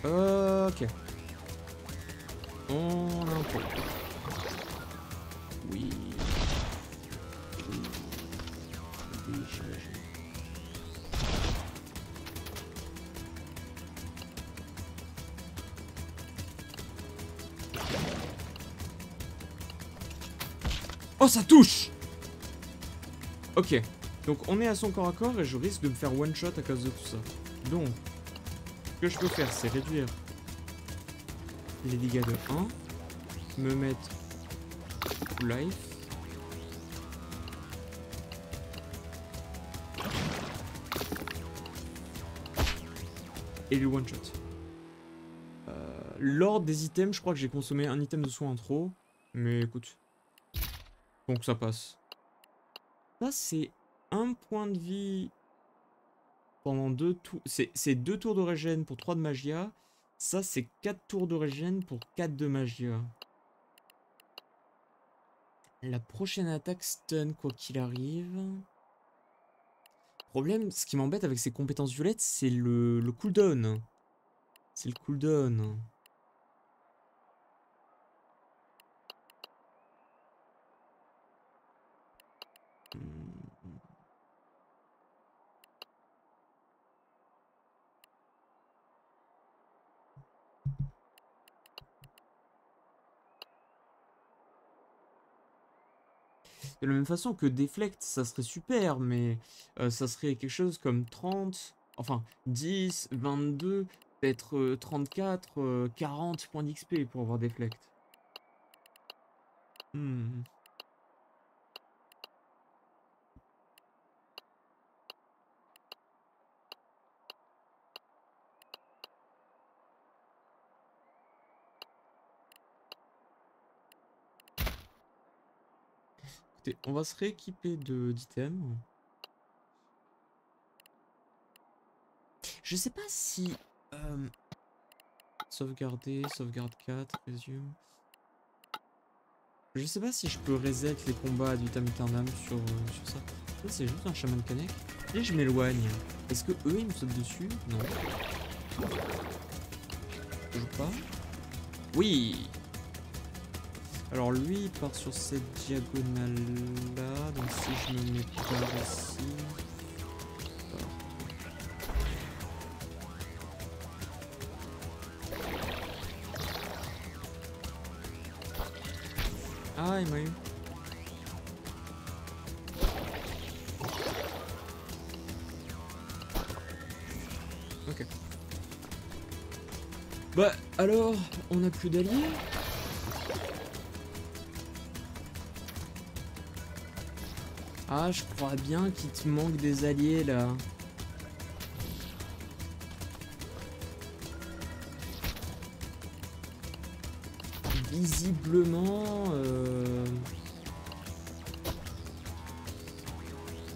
Ok. On a un peu. Oui. Oui, j'imagine. Oh, ça touche! Ok. Donc, on est à son corps à corps et je risque de me faire one shot à cause de tout ça. Donc, ce que je peux faire, c'est réduire les dégâts de 1, me mettre full life. Et le one shot. L'ordre des items, je crois que j'ai consommé un item de soin en trop. Mais écoute. Donc ça passe. Ça, c'est un point de vie pendant 2 tours. C'est 2 tours de régène pour 3 de magia. Ça, c'est 4 tours de régène pour 4 de magia. La prochaine attaque stun, quoi qu'il arrive. Problème, ce qui m'embête avec ces compétences violettes, c'est le cooldown. C'est le cooldown. De la même façon que Deflect, ça serait super, mais ça serait quelque chose comme 30, enfin 10, 22, peut-être 34, 40 points d'XP pour avoir Deflect. Écoutez, on va se rééquiper d'items. Je sais pas si... sauvegarder, sauvegarde 4, résume. Je sais pas si je peux reset les combats du Tam Eternam sur ça. Ça, c'est juste un chaman connect. Et je m'éloigne. Est-ce que eux, ils me sautent dessus? Non. Toujours pas. Oui. Alors lui, il part sur cette diagonale-là. Donc si je me mets par ici... Ah, il m'a eu. Ok. Bah, alors, on n'a plus d'alliés? Ah, je crois bien qu'il te manque des alliés, là. Visiblement...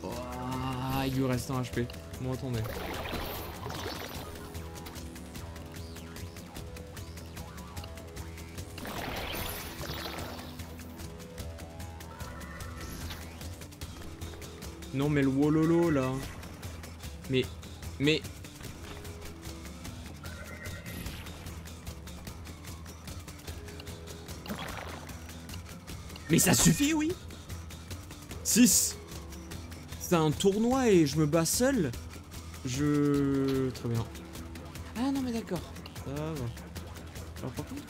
Oh, il lui reste un HP. Bon, attendez. Non, mais le Wololo, là. Mais Mais... Mais ça suffit, oui. 6. C'est un tournoi et je me bats seul. Très bien. Ah non mais d'accord. Ça va. Alors par contre...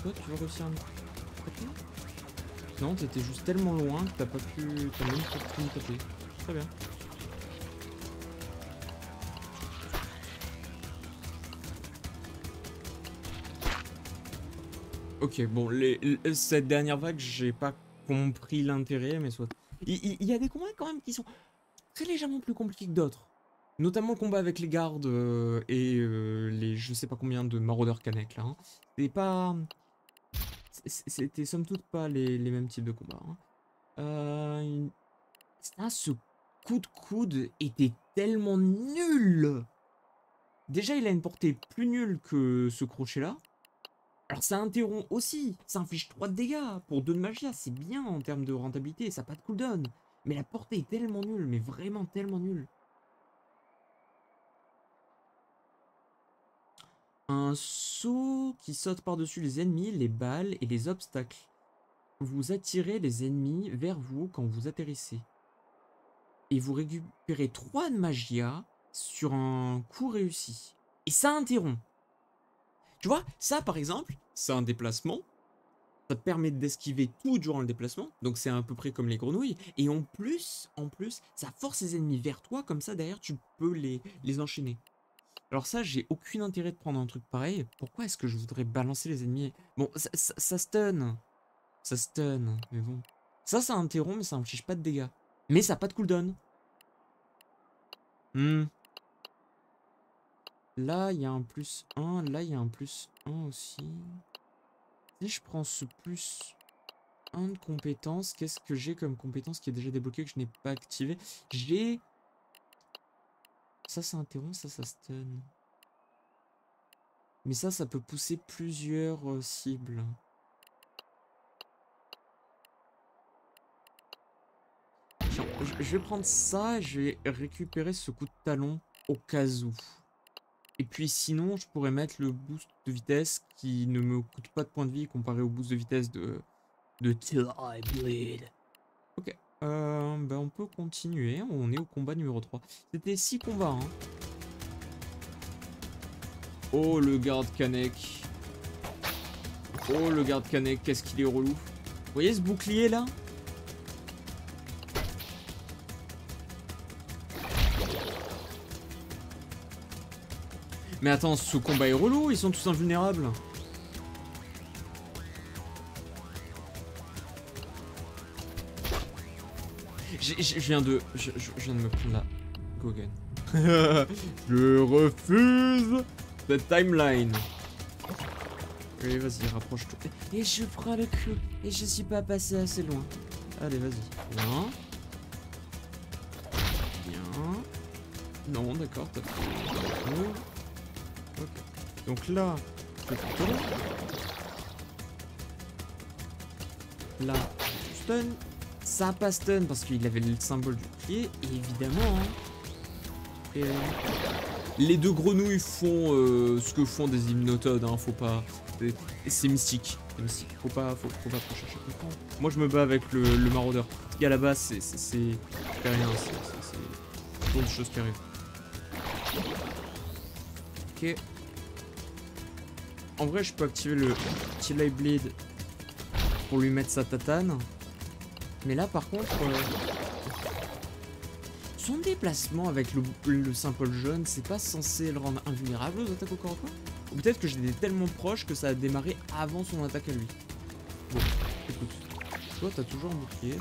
Toi tu vas réussir à me... Non, t'étais juste tellement loin que t'as pas pu... T'as même pas pu me taper. Très bien. Ok, bon, cette dernière vague, j'ai pas compris l'intérêt, mais soit... Il y a des combats quand même qui sont très légèrement plus compliqués que d'autres. Notamment le combat avec les gardes et les je sais pas combien de maraudeurs Canek là. Hein. C'est pas... C'était somme toute pas les mêmes types de combats. Hein. Ça, ce coup de coude était tellement nul. Déjà, il a une portée plus nulle que ce crochet là. Alors ça interrompt aussi, ça inflige 3 de dégâts. Pour 2 de magia, c'est bien en termes de rentabilité, ça n'a pas de cooldown. Mais la portée est tellement nulle, mais vraiment tellement nulle. Un saut qui saute par-dessus les ennemis, les balles et les obstacles. Vous attirez les ennemis vers vous quand vous atterrissez. Et vous récupérez 3 de magia sur un coup réussi. Et ça interrompt. Tu vois, ça par exemple, c'est un déplacement. Ça te permet d'esquiver tout durant le déplacement. Donc c'est à peu près comme les grenouilles. Et en plus, ça force les ennemis vers toi. Comme ça, derrière, tu peux les enchaîner. Alors ça, j'ai aucun intérêt de prendre un truc pareil. Pourquoi est-ce que je voudrais balancer les ennemis? Bon, ça stun. Ça stun, mais bon. Ça interrompt, mais ça n'inflige pas de dégâts. Mais ça n'a pas de cooldown. Là, il y a un plus 1. Là, il y a un plus 1 aussi. Si je prends ce plus 1 de compétence, qu'est-ce que j'ai comme compétence qui est déjà débloquée que je n'ai pas activé? J'ai... Ça interrompt, ça stun. Mais ça peut pousser plusieurs cibles. Je vais prendre ça et je vais récupérer ce coup de talon au cas où. Et puis sinon, je pourrais mettre le boost de vitesse qui ne me coûte pas de points de vie comparé au boost de vitesse de Till I Bleed. Ok, ben on peut continuer. On est au combat numéro 3. C'était 6 combats. Hein. Oh, le garde Canek. Oh, le garde Canek, qu'est-ce qu'il est relou. Vous voyez ce bouclier là? Mais attends, ce combat est relou, ils sont tous invulnérables. Je viens de me prendre la Gogen. Je refuse cette timeline. Allez, vas-y, rapproche-toi. Et je prends le coup. Et je suis pas passé assez loin. Allez, vas-y. Bien. Bien. Non, d'accord, t'as fait... Ok. Donc là, je fais tout là, je stun. Ça pas stun parce qu'il avait le symbole du pied. Et évidemment, hein, les deux grenouilles font ce que font des hypnotodes. Hein, faut pas. C'est mystique. C'est mystique. Faut pas trop chercher à comprendre. Moi, je me bats avec le maraudeur. Parce qu'à la base, c'est rien. C'est trop de choses qui arrivent. Ok. En vrai, je peux activer le Till I Bleed pour lui mettre sa tatane. Mais là, par contre, son déplacement avec le symbole jaune, c'est pas censé le rendre invulnérable aux attaques au corps à corps? Ou peut-être que j'étais tellement proche que ça a démarré avant son attaque à lui. Bon, écoute. Toi, t'as toujours un bouclier.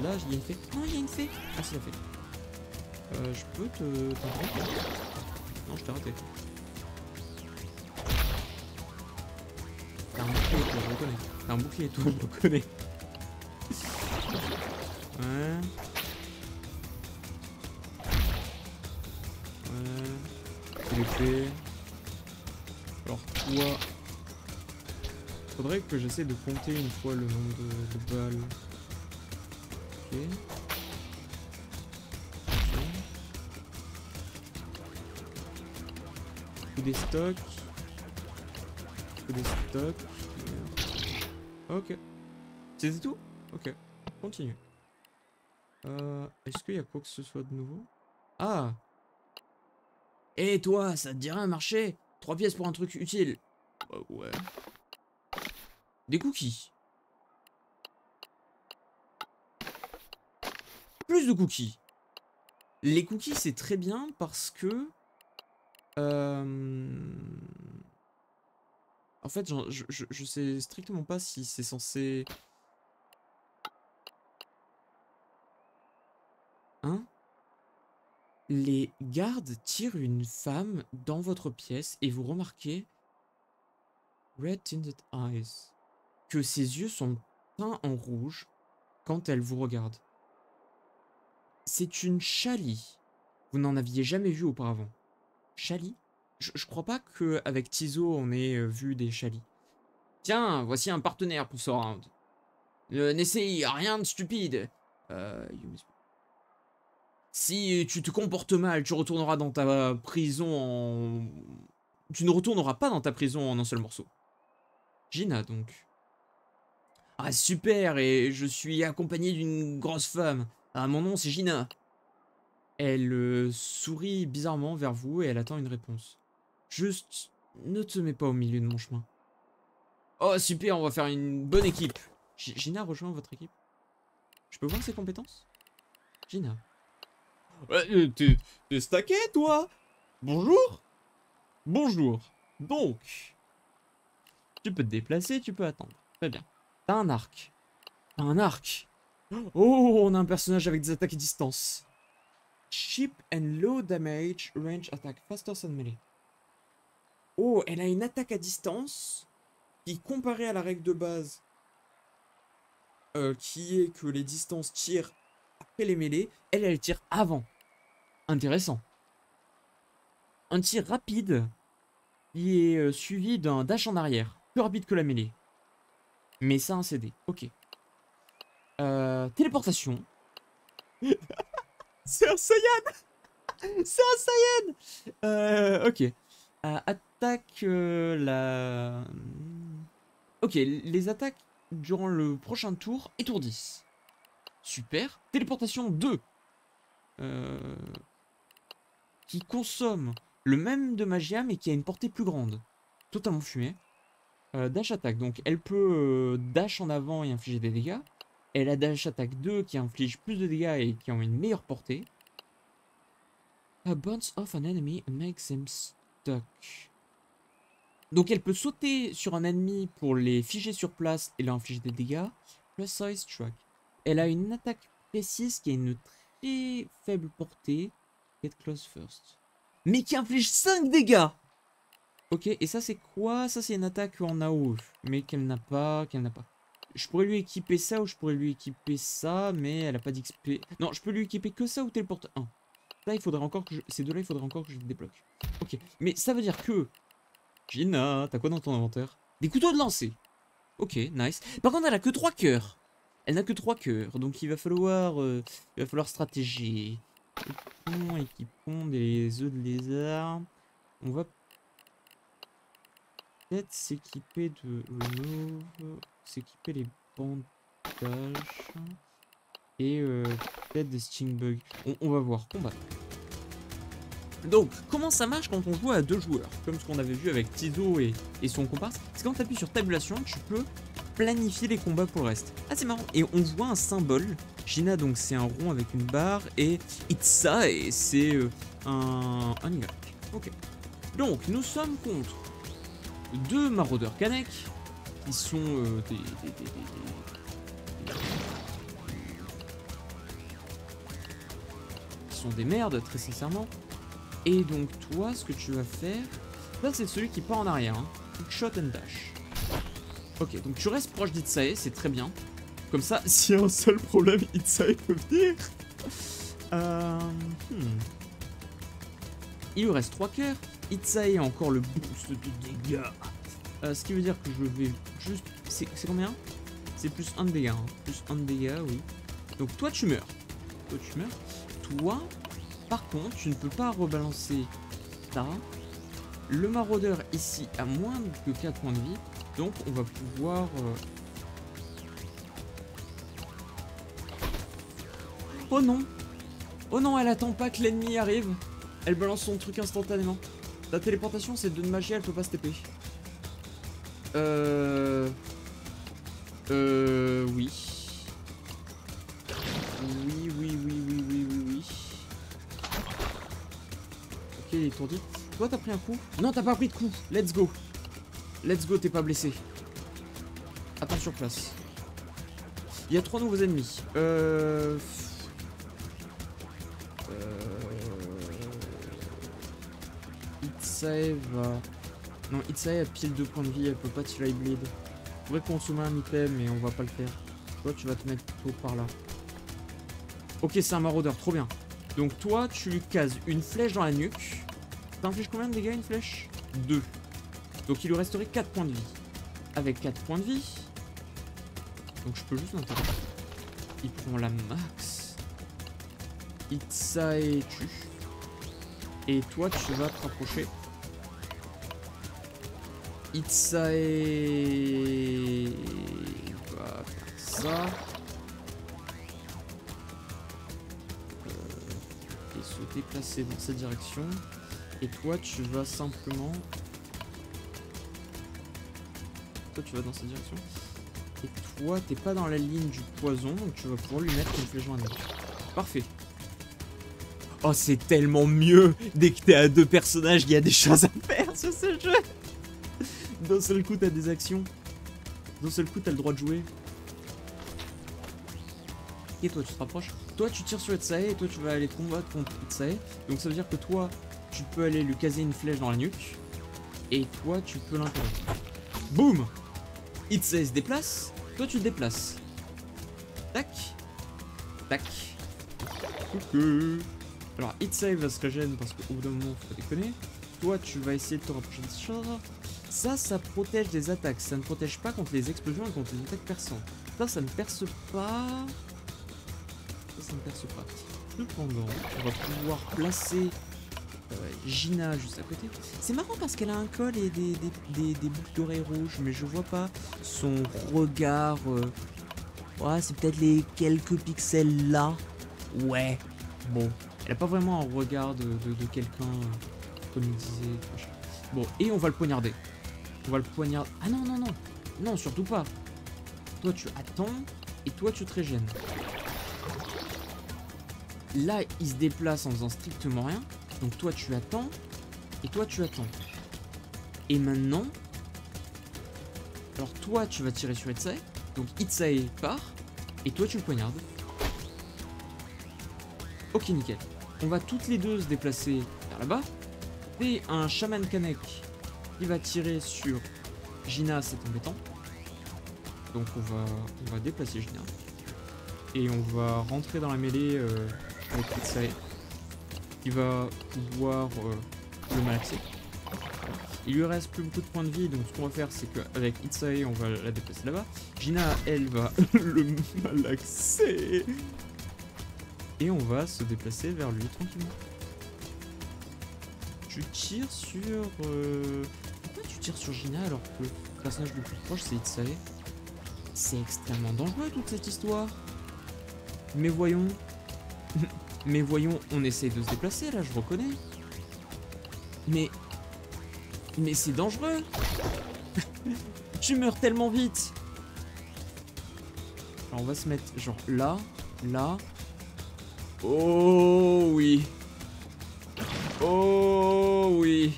Là, il y a une fée. Non, il y a une fée. Ah, c'est la fée. Je peux t'interrompre? Non, je t'ai raté. T'as un bouclier, toi, je le reconnais. T'as un bouclier, toi, je le reconnais. Ouais. Ouais. L'épée. Alors toi... Faudrait que j'essaie de compter une fois le nombre de balles. Ok. Ok. Faut des stocks. Faut des stocks. Ok. C'était tout? Ok. Continue. Est-ce qu'il y a quoi que ce soit de nouveau? Ah! Et toi, ça te dirait un marché? 3 pièces pour un truc utile. Bah ouais. Des cookies. Plus de cookies. Les cookies, c'est très bien parce que... En fait, je sais strictement pas si c'est censé... Hein? Les gardes tirent une femme dans votre pièce et vous remarquez... Red tinted eyes. Que ses yeux sont teints en rouge quand elle vous regarde. C'est une Shali. Vous n'en aviez jamais vu auparavant. Shali? Je crois pas qu'avec Tizo on ait vu des Shali. Tiens, voici un partenaire pour ce round. N'essaye rien de stupide. Si tu te comportes mal, tu retourneras dans ta prison en... Tu ne retourneras pas dans ta prison en un seul morceau. Gina, donc. Ah, super, et je suis accompagné d'une grosse femme. Ah, mon nom, c'est Gina. Elle sourit bizarrement vers vous et elle attend une réponse. Juste, ne te mets pas au milieu de mon chemin. Oh, super, on va faire une bonne équipe. Gina rejoint votre équipe. Je peux voir ses compétences? Gina. Ouais, t'es stacké, toi? Bonjour? Bonjour. Donc, tu peux te déplacer, tu peux attendre. Très bien. T'as un arc. T'as un arc. Oh, on a un personnage avec des attaques à distance. Cheap and low damage, range attack, faster than melee. Oh, elle a une attaque à distance qui, comparée à la règle de base, qui est que les distances tirent après les mêlées, elle tire avant. Intéressant. Un tir rapide qui est suivi d'un dash en arrière. Plus rapide que la mêlée. Mais ça, un CD. Ok. Téléportation. C'est un Saiyan. C'est un Saiyan. Ok. Attaque la... Ok, les attaques durant le prochain tour étourdissent. Super. Téléportation 2. Qui consomme le même de magia mais qui a une portée plus grande. Totalement fumé. Dash attack, donc elle peut dash en avant et infliger des dégâts. Elle a dash attack 2 qui inflige plus de dégâts et qui ont une meilleure portée. Bounce off an enemy and makes them stuck. Donc elle peut sauter sur un ennemi pour les figer sur place et leur infliger des dégâts. Precise track. Elle a une attaque précise qui a une très faible portée. Get close first. Mais qui inflige 5 dégâts. Ok, et ça c'est quoi? Ça c'est une attaque en AOE, mais qu'elle n'a pas, Je pourrais lui équiper ça ou je pourrais lui équiper ça, mais elle a pas d'XP. Non, je peux lui équiper que ça ou téléporte 1. Là, il faudrait encore que ces deux-là, il faudrait encore que je les débloque. Ok, mais ça veut dire que... Gina, t'as quoi dans ton inventaire? Des couteaux de lancer. Ok, nice. Par contre, elle a que 3 cœurs. Elle n'a que 3 cœurs, donc il va falloir stratégier. Équipons des œufs de lézard. On va peut-être s'équiper de remove, s'équiper les bandages et peut-être des sting bugs. On va voir. Combat. Donc, comment ça marche quand on joue à 2 joueurs? Comme ce qu'on avait vu avec Tizo et son comparse. C'est quand tu appuies sur tabulation, tu peux planifier les combats pour le reste. Ah, c'est marrant. Et on voit un symbole. Gina, donc c'est un rond avec une barre. Et Itsae, c'est un Y. Ok. Donc, nous sommes contre 2 maraudeurs Kanek qui sont des merdes, très sincèrement. Et donc toi, ce que tu vas faire, là c'est celui qui part en arrière, hein. Quick shot and dash. Ok, donc tu restes proche d'Itsae, c'est très bien. Comme ça, s'il y a un seul problème, Itsae peut venir. Il lui reste 3 cœurs. Itsae a encore le boost de dégâts. Ce qui veut dire que je vais juste... C'est combien? C'est plus 1 de dégâts, hein. Plus 1 de dégâts, oui. Donc toi tu meurs. Toi, par contre, tu ne peux pas rebalancer ça. Le maraudeur ici a moins que 4 points de vie. Donc on va pouvoir... Oh non! Oh non, elle attend pas que l'ennemi arrive. Elle balance son truc instantanément. La téléportation, c'est de magie, elle peut pas se TP. Oui. Oui. Ok, il est étourdi. Toi, t'as pris un coup? Non, t'as pas pris de coup. Let's go. Let's go, t'es pas blessé. Attends sur place. Il y a 3 nouveaux ennemis. Itsae va... Non, Itsae a pile 2 points de vie, elle peut pas tirer bleed. Faudrait consommer un item, mais on va pas le faire. Toi, tu vas te mettre plutôt par là. Ok, c'est un maraudeur, trop bien. Donc toi, tu lui cases une flèche dans la nuque. T'infliges combien de dégâts une flèche? 2. Donc il lui resterait 4 points de vie. Avec 4 points de vie... Donc je peux juste l'interrompre. Il prend la max. Itsae tue. Et toi, tu vas te rapprocher. Itsae va faire ça. Et se déplacer dans cette direction. Et toi, tu vas simplement... Toi, tu vas dans cette direction. Et toi, t'es pas dans la ligne du poison, donc tu vas pouvoir lui mettre une flèche dans la nuque. Parfait. Oh, c'est tellement mieux. Dès que t'es à 2 personnages, il y a des choses à faire sur ce jeu. D'un seul coup, t'as des actions. D'un seul coup, t'as le droit de jouer. Et toi, tu te rapproches. Toi, tu tires sur Itsae et toi, tu vas aller combattre contre Itsae. Donc, ça veut dire que toi, tu peux aller lui caser une flèche dans la nuque. Et toi, tu peux l'interrompre. Boum! Itsae se déplace. Toi, tu te déplaces. Tac. Tac. Coucou. Alors, Itsae va se régénérer parce qu'au bout d'un moment, faut pas déconner. Toi, tu vas essayer de te rapprocher de ce char. Ça protège des attaques. Ça ne protège pas contre les explosions et contre les attaques perçantes. Ça ne perce pas. Ça ne perce pas. Cependant, on va pouvoir placer Gina juste à côté. C'est marrant parce qu'elle a un col et des boucles d'oreilles rouges, mais je vois pas son regard. Ouais, c'est peut-être les quelques pixels là. Ouais, bon. Elle a pas vraiment un regard de quelqu'un, comme il disait. Bon, et on va le poignarder. On va le poignarder. Ah non, non, non. Non, surtout pas. Toi, tu attends et toi, tu te régènes. Là, il se déplace en faisant strictement rien. Donc toi, tu attends et toi, tu attends. Et maintenant... Alors toi, tu vas tirer sur Itsae. Donc Itsae part et toi, tu le poignardes. Ok, nickel. On va toutes les deux se déplacer vers là-bas. Et un chaman Kanek qui va tirer sur Gina, c'est embêtant. Donc on va déplacer Gina. Et on va rentrer dans la mêlée avec Itsae. Qui va pouvoir le malaxer. Il lui reste plus beaucoup de points de vie, donc ce qu'on va faire, c'est qu'avec Itsae, on va la déplacer là-bas. Gina, elle, va le malaxer. Et on va se déplacer vers lui tranquillement. Tu tires sur... Pourquoi tu tires sur Gina alors que le personnage le plus proche, c'est Itsae? C'est extrêmement dangereux toute cette histoire. Mais voyons... Mais voyons, on essaye de se déplacer là, je reconnais. Mais c'est dangereux. Tu meurs tellement vite. Alors on va se mettre genre là, là. Oh oui. Oh oui.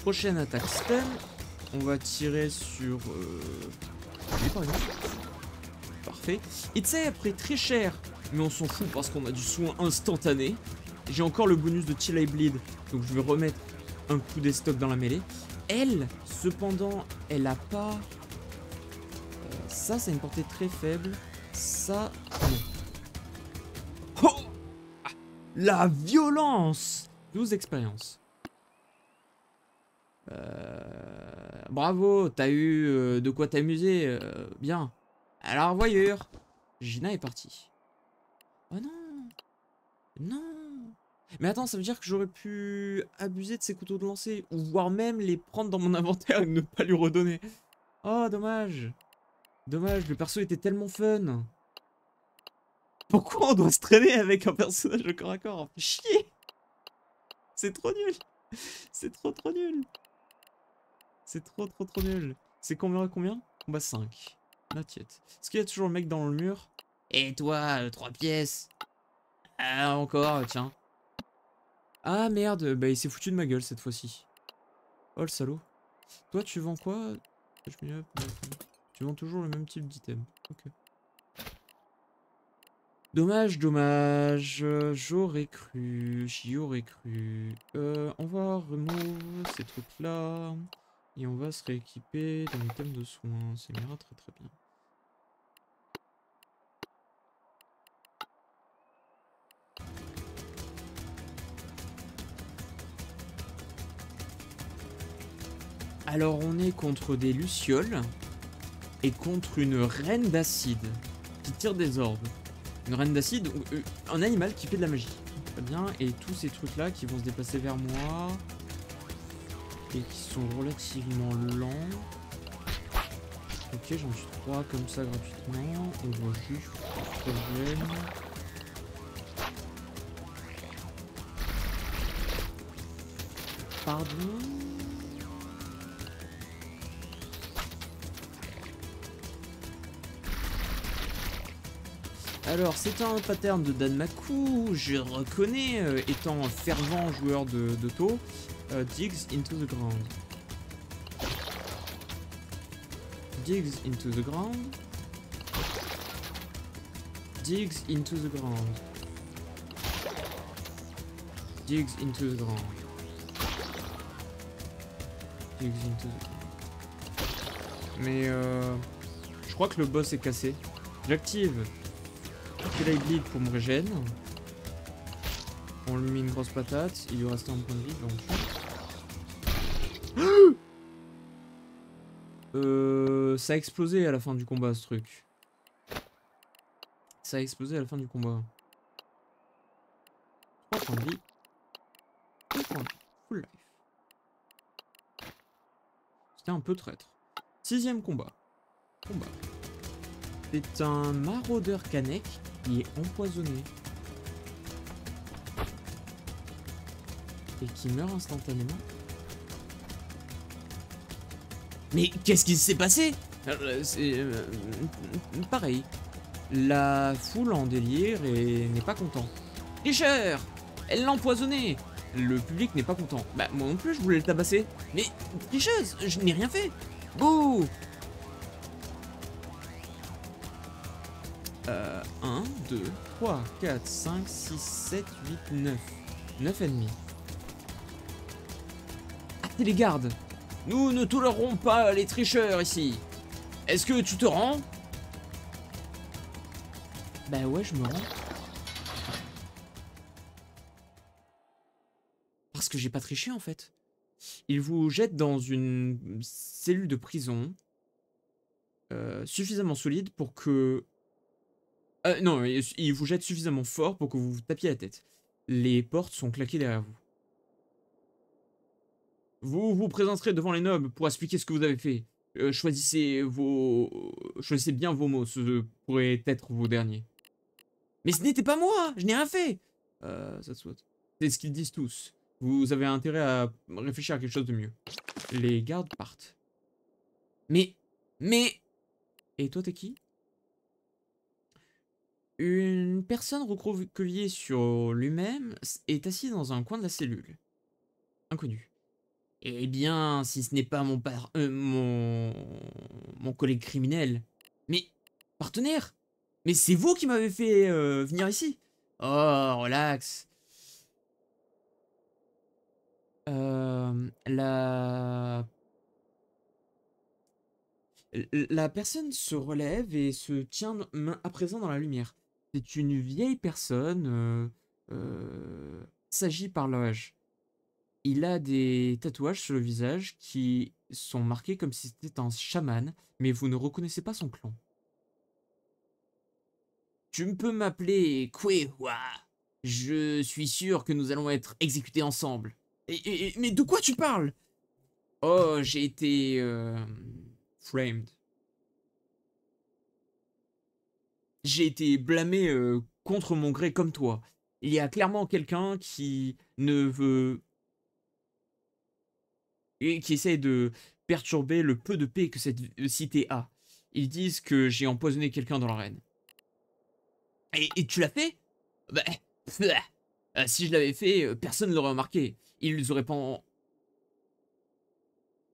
Prochaine attaque stun. On va tirer sur... lui par exemple. Parfait. Itsae a pris très cher, mais on s'en fout parce qu'on a du soin instantané. J'ai encore le bonus de Chill Eye Bleed, donc je vais remettre un coup des stocks dans la mêlée. Elle, cependant, elle a pas... ça, c'est une portée très faible. Ça, non. Oh, la violence! 12 expériences. Bravo, t'as eu de quoi t'amuser. Bien. Alors, voyure. Gina est partie. Oh non, Non. Mais attends, ça veut dire que j'aurais pu abuser de ces couteaux de lancer. Ou voire même les prendre dans mon inventaire et ne pas lui redonner. Oh, dommage. Dommage, le perso était tellement fun. Pourquoi on doit se traîner avec un personnage au corps à corps? Fait chier. C'est trop nul. C'est trop nul. C'est trop nul. C'est combien? Combat 5. Not yet. Est-ce qu'il y a toujours le mec dans le mur? Et toi, 3 pièces. Ah, encore, tiens. Ah merde, bah il s'est foutu de ma gueule cette fois-ci. Oh le salaud. Toi tu vends quoi? Tu vends toujours le même type d'item. Ok. Dommage, dommage. J'aurais cru. J'y aurais cru. On va remove ces trucs-là. Et on va se rééquiper d'un item de soins. Ça ira très bien. Alors on est contre des lucioles et contre une reine d'acide qui tire des orbes. Une reine d'acide, un animal qui fait de la magie. Très bien, et tous ces trucs là qui vont se déplacer vers moi et qui sont relativement lents. Ok, j'en suis 3 comme ça gratuitement. On voit juste le problème. Pardon. Alors, c'est un pattern de Danmaku, je reconnais, étant un fervent joueur de Tau, digs into the ground. Digs into the ground. Digs into the ground. Digs into the ground. Digs into the ground. Mais je crois que le boss est cassé. J'active. Là il bleed pour me régène. On lui met une grosse patate. Il lui reste un point de vie donc. Ça a explosé à la fin du combat ce truc. Ça a explosé à la fin du combat. 3 points de vie. 2 points de vie. Full life. C'était un peu traître. 6ème combat. C'est un maraudeur Kanek qui est empoisonné. Et qui meurt instantanément. Mais qu'est-ce qui s'est passé? C'est pareil. La foule en délire et n'est pas content. Tricheur! Elle l'a empoisonné! Le public n'est pas content. Bah moi non plus je voulais le tabasser. Mais tricheuse! Je n'ai rien fait! Bouh! 1, 2, 3, 4, 5, 6, 7, 8, 9. 9 ennemis. Ah, t'es les gardes! Nous ne tolérerons pas les tricheurs ici! Est-ce que tu te rends? Bah ouais, je me rends. Parce que j'ai pas triché en fait. Il vous jette dans une cellule de prison suffisamment solide pour que... non, il vous jette suffisamment fort pour que vous vous tapiez la tête. Les portes sont claquées derrière vous. Vous vous présenterez devant les nobles pour expliquer ce que vous avez fait. Choisissez bien vos mots, ce pourrait être vos derniers. Mais ce n'était pas moi, je n'ai rien fait. Ça soit. C'est ce qu'ils disent tous. Vous avez intérêt à réfléchir à quelque chose de mieux. Les gardes partent. Mais... Et toi, t'es qui? Une personne recroquevillée sur lui-même est assise dans un coin de la cellule. Inconnu. Eh bien, si ce n'est pas mon collègue criminel. Mais, partenaire! Mais c'est vous qui m'avez fait venir ici. Oh, relax. La personne se relève et se tient à présent dans la lumière. C'est une vieille personne, s'agit par l'âge. Il a des tatouages sur le visage qui sont marqués comme si c'était un chaman, mais vous ne reconnaissez pas son clan. Tu peux m'appeler Kwehwa. Je suis sûr que nous allons être exécutés ensemble. Mais de quoi tu parles? Oh, j'ai été... framed. J'ai été blâmé contre mon gré comme toi. Il y a clairement quelqu'un qui ne veut... et qui essaie de perturber le peu de paix que cette cité a. Ils disent que j'ai empoisonné quelqu'un dans l'arène. Et tu l'as fait? Bah, si je l'avais fait, personne ne l'aurait remarqué. Ils auraient pas...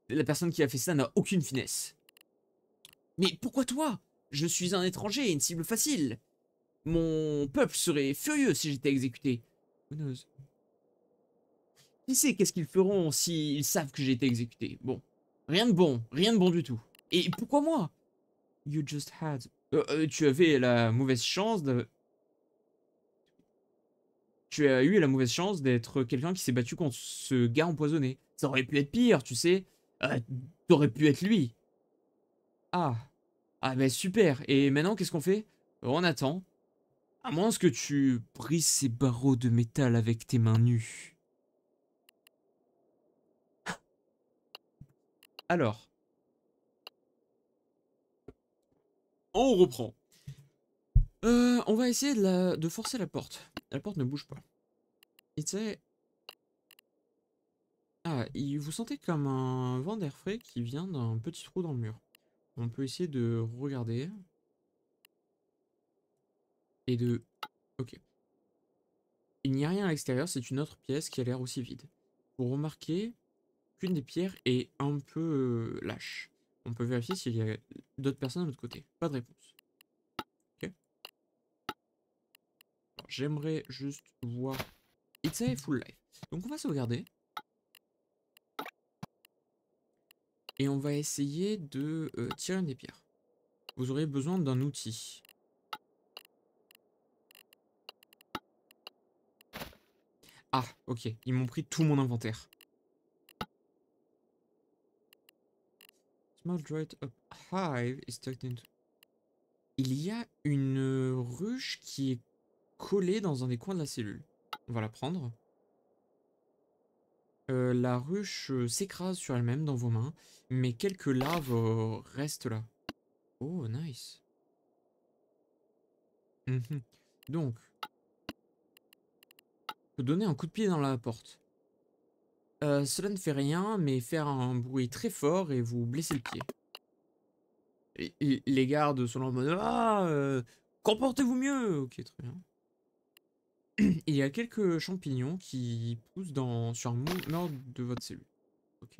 La personne qui a fait ça n'a aucune finesse. Mais pourquoi toi? Je suis un étranger, une cible facile. Mon peuple serait furieux si j'étais exécuté. Who knows? Qui sait qu'est-ce qu'ils feront s'ils savent que j'ai été exécuté? Bon, rien de bon du tout. Et pourquoi moi? You just had... tu avais la mauvaise chance de... Tu as eu la mauvaise chance d'être quelqu'un qui s'est battu contre ce gars empoisonné. Ça aurait pu être pire, tu sais. T'aurais pu être lui. Ah. Ah bah super. Et maintenant, qu'est-ce qu'on fait? On attend. À moins que tu brises ces barreaux de métal avec tes mains nues. Alors, on reprend. On va essayer de forcer la porte. La porte ne bouge pas. Et tu sais... Ah, vous sentez comme un vent d'air frais qui vient d'un petit trou dans le mur. On peut essayer de regarder. Et de... Ok. Il n'y a rien à l'extérieur, c'est une autre pièce qui a l'air aussi vide. Vous remarquez qu'une des pierres est un peu lâche. On peut vérifier s'il y a d'autres personnes de l'autre côté. Pas de réponse. Ok. J'aimerais juste voir... It's a full life. Donc on va sauvegarder. Et on va essayer de tirer une des pierres. Vous aurez besoin d'un outil. Ah, ok. Ils m'ont pris tout mon inventaire. Small dried up hive is tucked into... Il y a une ruche qui est collée dans un des coins de la cellule. On va la prendre. La ruche s'écrase sur elle-même dans vos mains, mais quelques larves restent là. Oh, nice. Mhm. Donc, on peut donner un coup de pied dans la porte. Cela ne fait rien, mais faire un bruit très fort et vous blessez le pied. Et les gardes sont là en mode ah, comportez-vous mieux. Ok, très bien. Il y a quelques champignons qui poussent sur un mur de votre cellule. Ok.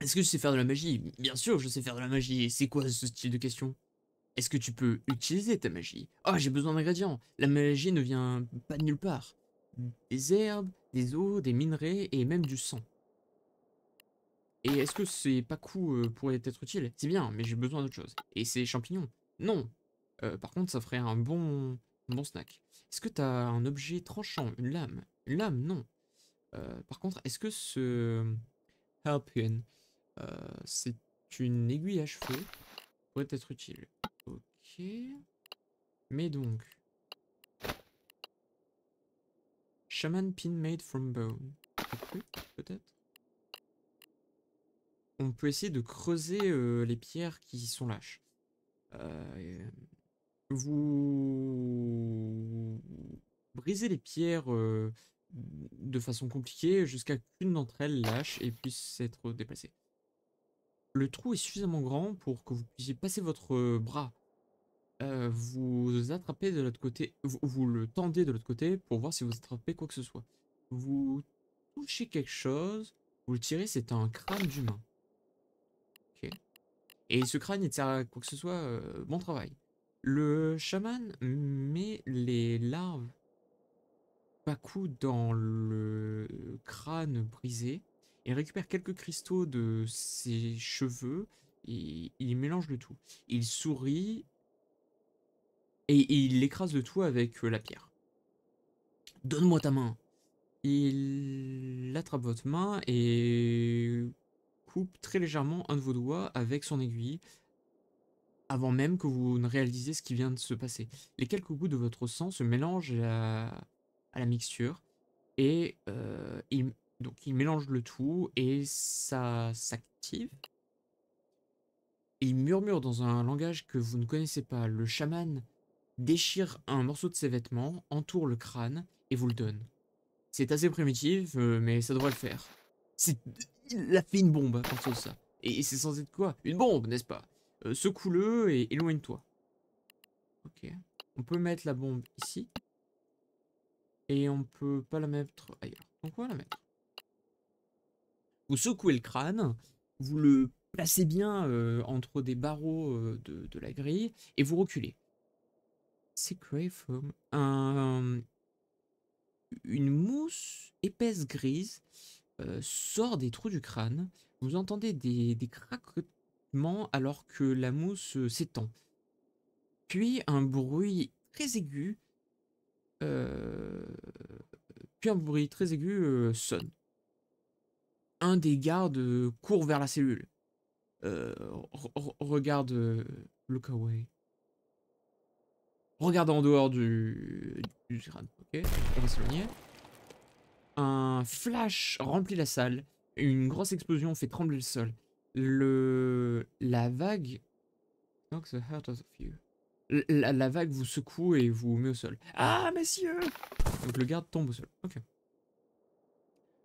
Est-ce que je sais faire de la magie? Bien sûr, je sais faire de la magie. C'est quoi ce style de question? Est-ce que tu peux utiliser ta magie? Oh, j'ai besoin d'ingrédients. La magie ne vient pas de nulle part. Des herbes, des eaux, des minerais et même du sang. Et est-ce que c'est pas cool pourrait être utile? C'est bien, mais j'ai besoin d'autre chose. Et ces champignons? Non. Par contre, ça ferait un bon snack. Est-ce que t'as un objet tranchant? Une lame? Une lame? Non. Par contre, est-ce que ce Harpoon, c'est une aiguille à cheveux? Pourrait être utile. Ok. Mais donc, Shaman pin made from bone. Peut-être. On peut essayer de creuser les pierres qui sont lâches. Vous brisez les pierres de façon compliquée jusqu'à qu'une d'entre elles lâche et puisse être déplacée. Le trou est suffisamment grand pour que vous puissiez passer votre bras. Vous attrapez de l'autre côté, vous le tendez de l'autre côté pour voir si vous attrapez quoi que ce soit. Vous touchez quelque chose, vous le tirez, c'est un crâne d'humain. Ok. Et ce crâne, il sert à quoi que ce soit, bon travail. Le chaman met les larves Baku dans le crâne brisé et récupère quelques cristaux de ses cheveux et il mélange le tout. Il sourit et il écrase le tout avec la pierre. Donne-moi ta main. Il attrape votre main et coupe très légèrement un de vos doigts avec son aiguille. avant même que vous ne réalisiez ce qui vient de se passer. Les quelques gouttes de votre sang se mélangent à la mixture et donc il mélange le tout et ça s'active. Et il murmure dans un langage que vous ne connaissez pas. Le chaman déchire un morceau de ses vêtements, entoure le crâne et vous le donne. C'est assez primitif, mais ça devrait le faire. C'est... Il a fait une bombe à partir de ça. Et c'est censé être quoi? Une bombe, n'est-ce pas? Secoue-le et éloigne-toi. Ok. On peut mettre la bombe ici. Et on peut pas la mettre ailleurs. Donc on va la mettre. Vous secouez le crâne. Vous le placez bien entre des barreaux de la grille. Et vous reculez. Secret foam. Une mousse épaisse grise sort des trous du crâne. Vous entendez des craquements alors que la mousse s'étend. Puis un bruit très aigu. euh, sonne. Un des gardes court vers la cellule. Regarde. Look away. Regarde en dehors du crâne. Ok, on va s'éloigner. Un flash remplit la salle. Une grosse explosion fait trembler le sol. La vague knocks the heart out of you. La vague vous secoue et vous met au sol. Ah, messieurs! Donc le garde tombe au sol. Ok.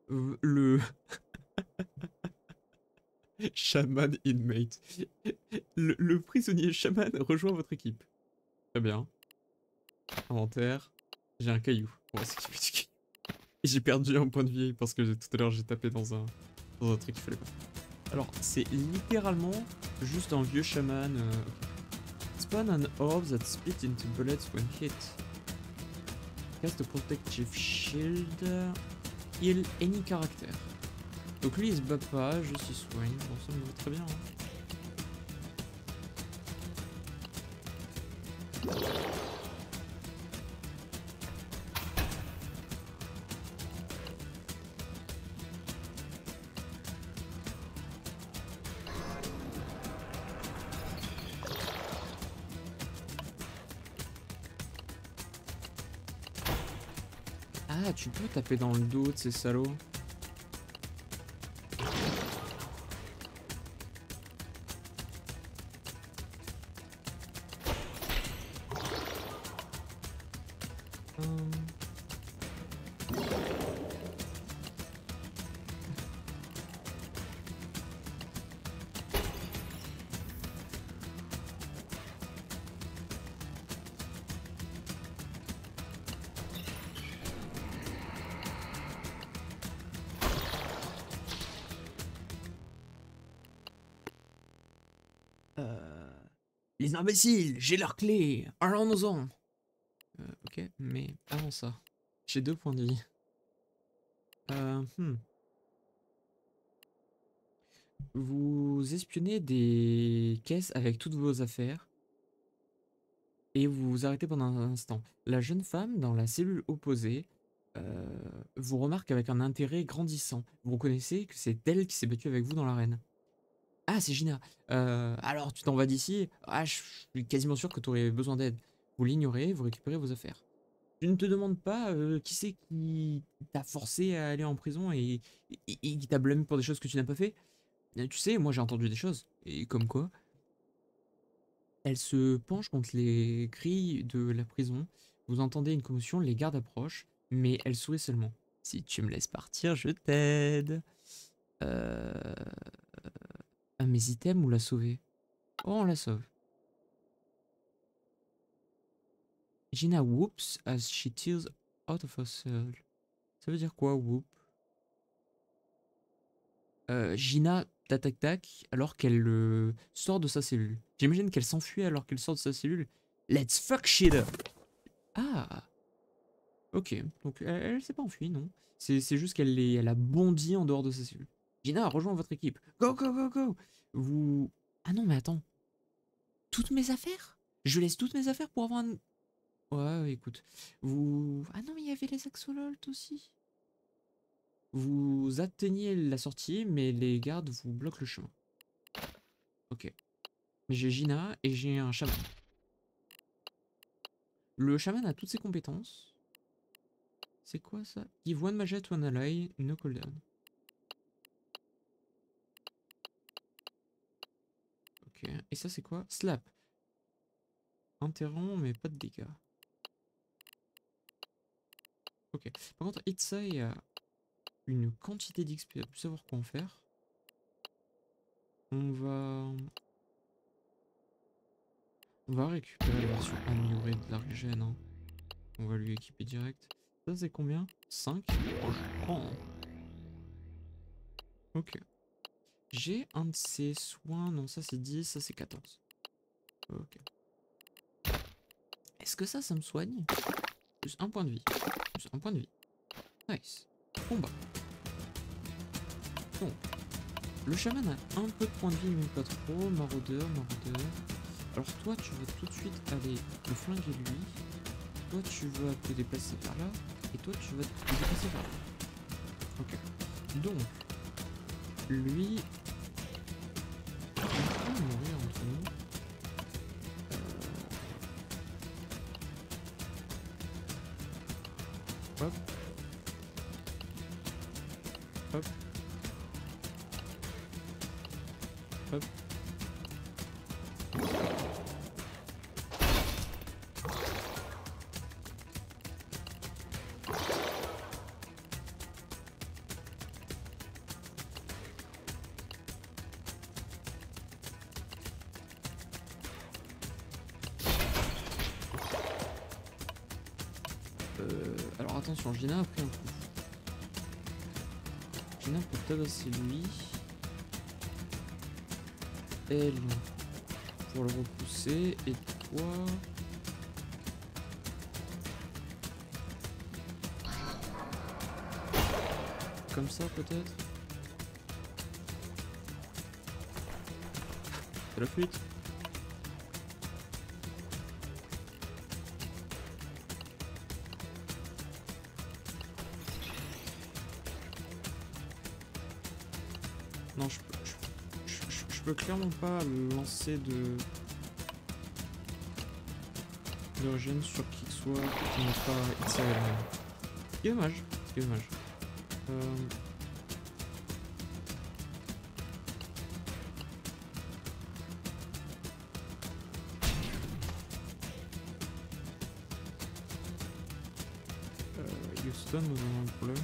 Le chaman inmate. Le prisonnier chaman rejoint votre équipe. Très bien. Inventaire. J'ai un caillou. On va s'équiper du caillou. Et j'ai perdu un point de vie parce que tout à l'heure j'ai tapé dans un truc qu'il fallait pas. Alors, c'est littéralement juste un vieux chaman. Spawn an orb that split into bullets when hit. Cast a protective shield. Heal any character. Donc lui il se bat pas, juste il soigne. Bon, ça me va très bien. Ah, tu peux taper dans le dos de ces salauds. Les imbéciles, j'ai leur clé. Allons-nous-en. Ok, mais avant ça, j'ai 2 points de vie. Vous espionnez des caisses avec toutes vos affaires et vous vous arrêtez pendant un instant. La jeune femme dans la cellule opposée vous remarque avec un intérêt grandissant. Vous reconnaissez que c'est elle qui s'est battue avec vous dans l'arène. Ah, c'est Gina. Alors, tu t'en vas d'ici. Ah, je suis quasiment sûr que tu aurais besoin d'aide. Vous l'ignorez, vous récupérez vos affaires. Je ne te demande pas qui c'est qui t'a forcé à aller en prison et qui t'a blâmé pour des choses que tu n'as pas fait. Tu sais, moi j'ai entendu des choses. Et comme quoi, elle se penche contre les grilles de la prison. Vous entendez une commotion, les gardes approchent, mais elle sourit seulement. Si tu me laisses partir, je t'aide. Un mes items ou la sauver? Oh, on la sauve. Gina whoops as she tears out of her cell. Ça veut dire quoi, whoop? Gina tac tac tac alors qu'elle sort de sa cellule. J'imagine qu'elle s'enfuit alors qu'elle sort de sa cellule. Let's fuck shit up. Ah, ok. Donc elle s'est pas enfuie, non. C'est juste elle a bondi en dehors de sa cellule. Gina, rejoins votre équipe. Go, go, go, go. Vous... Ah non, mais attends. Toutes mes affaires? Je laisse toutes mes affaires pour avoir un... Ouais, écoute. Vous... Ah non, mais il y avait les axolotls aussi. Vous atteignez la sortie, mais les gardes vous bloquent le chemin. Ok. J'ai Gina et j'ai un chaman. Le chaman a toutes ses compétences. C'est quoi ça? Give one magia to an ally, no cooldown. Ok, et ça c'est quoi? Slap. Interrompt mais pas de dégâts. Ok, par contre Itsai a une quantité d'XP à plus savoir quoi en faire. On va récupérer la version améliorée de la régène. Hein. On va lui équiper direct. Ça c'est combien? 5. Oh, je prends. Ok. J'ai un de ces soins. Non, ça c'est 10, ça c'est 14. Ok. Est-ce que ça me soigne? Plus un point de vie. Plus un point de vie. Nice. Combat. Bon. Le chaman a un peu de points de vie, mais pas trop. Maraudeur. Alors toi, tu vas tout de suite aller te flinguer lui. Toi, tu vas te déplacer par là. Et toi, tu vas te déplacer par là. Ok. Donc, lui... il va mourir entre nous. Hop. Hop. Hop. Alors attention, Gina a pris un coup. Gina peut tabasser lui. Elle pour le repousser. Et toi... comme ça peut-être. C'est la fuite. Non, je peux clairement pas lancer de régène sur qui que soit qui n'est pas Itsai elle-même. C'est dommage, c'est dommage. Houston, nous avons un problème.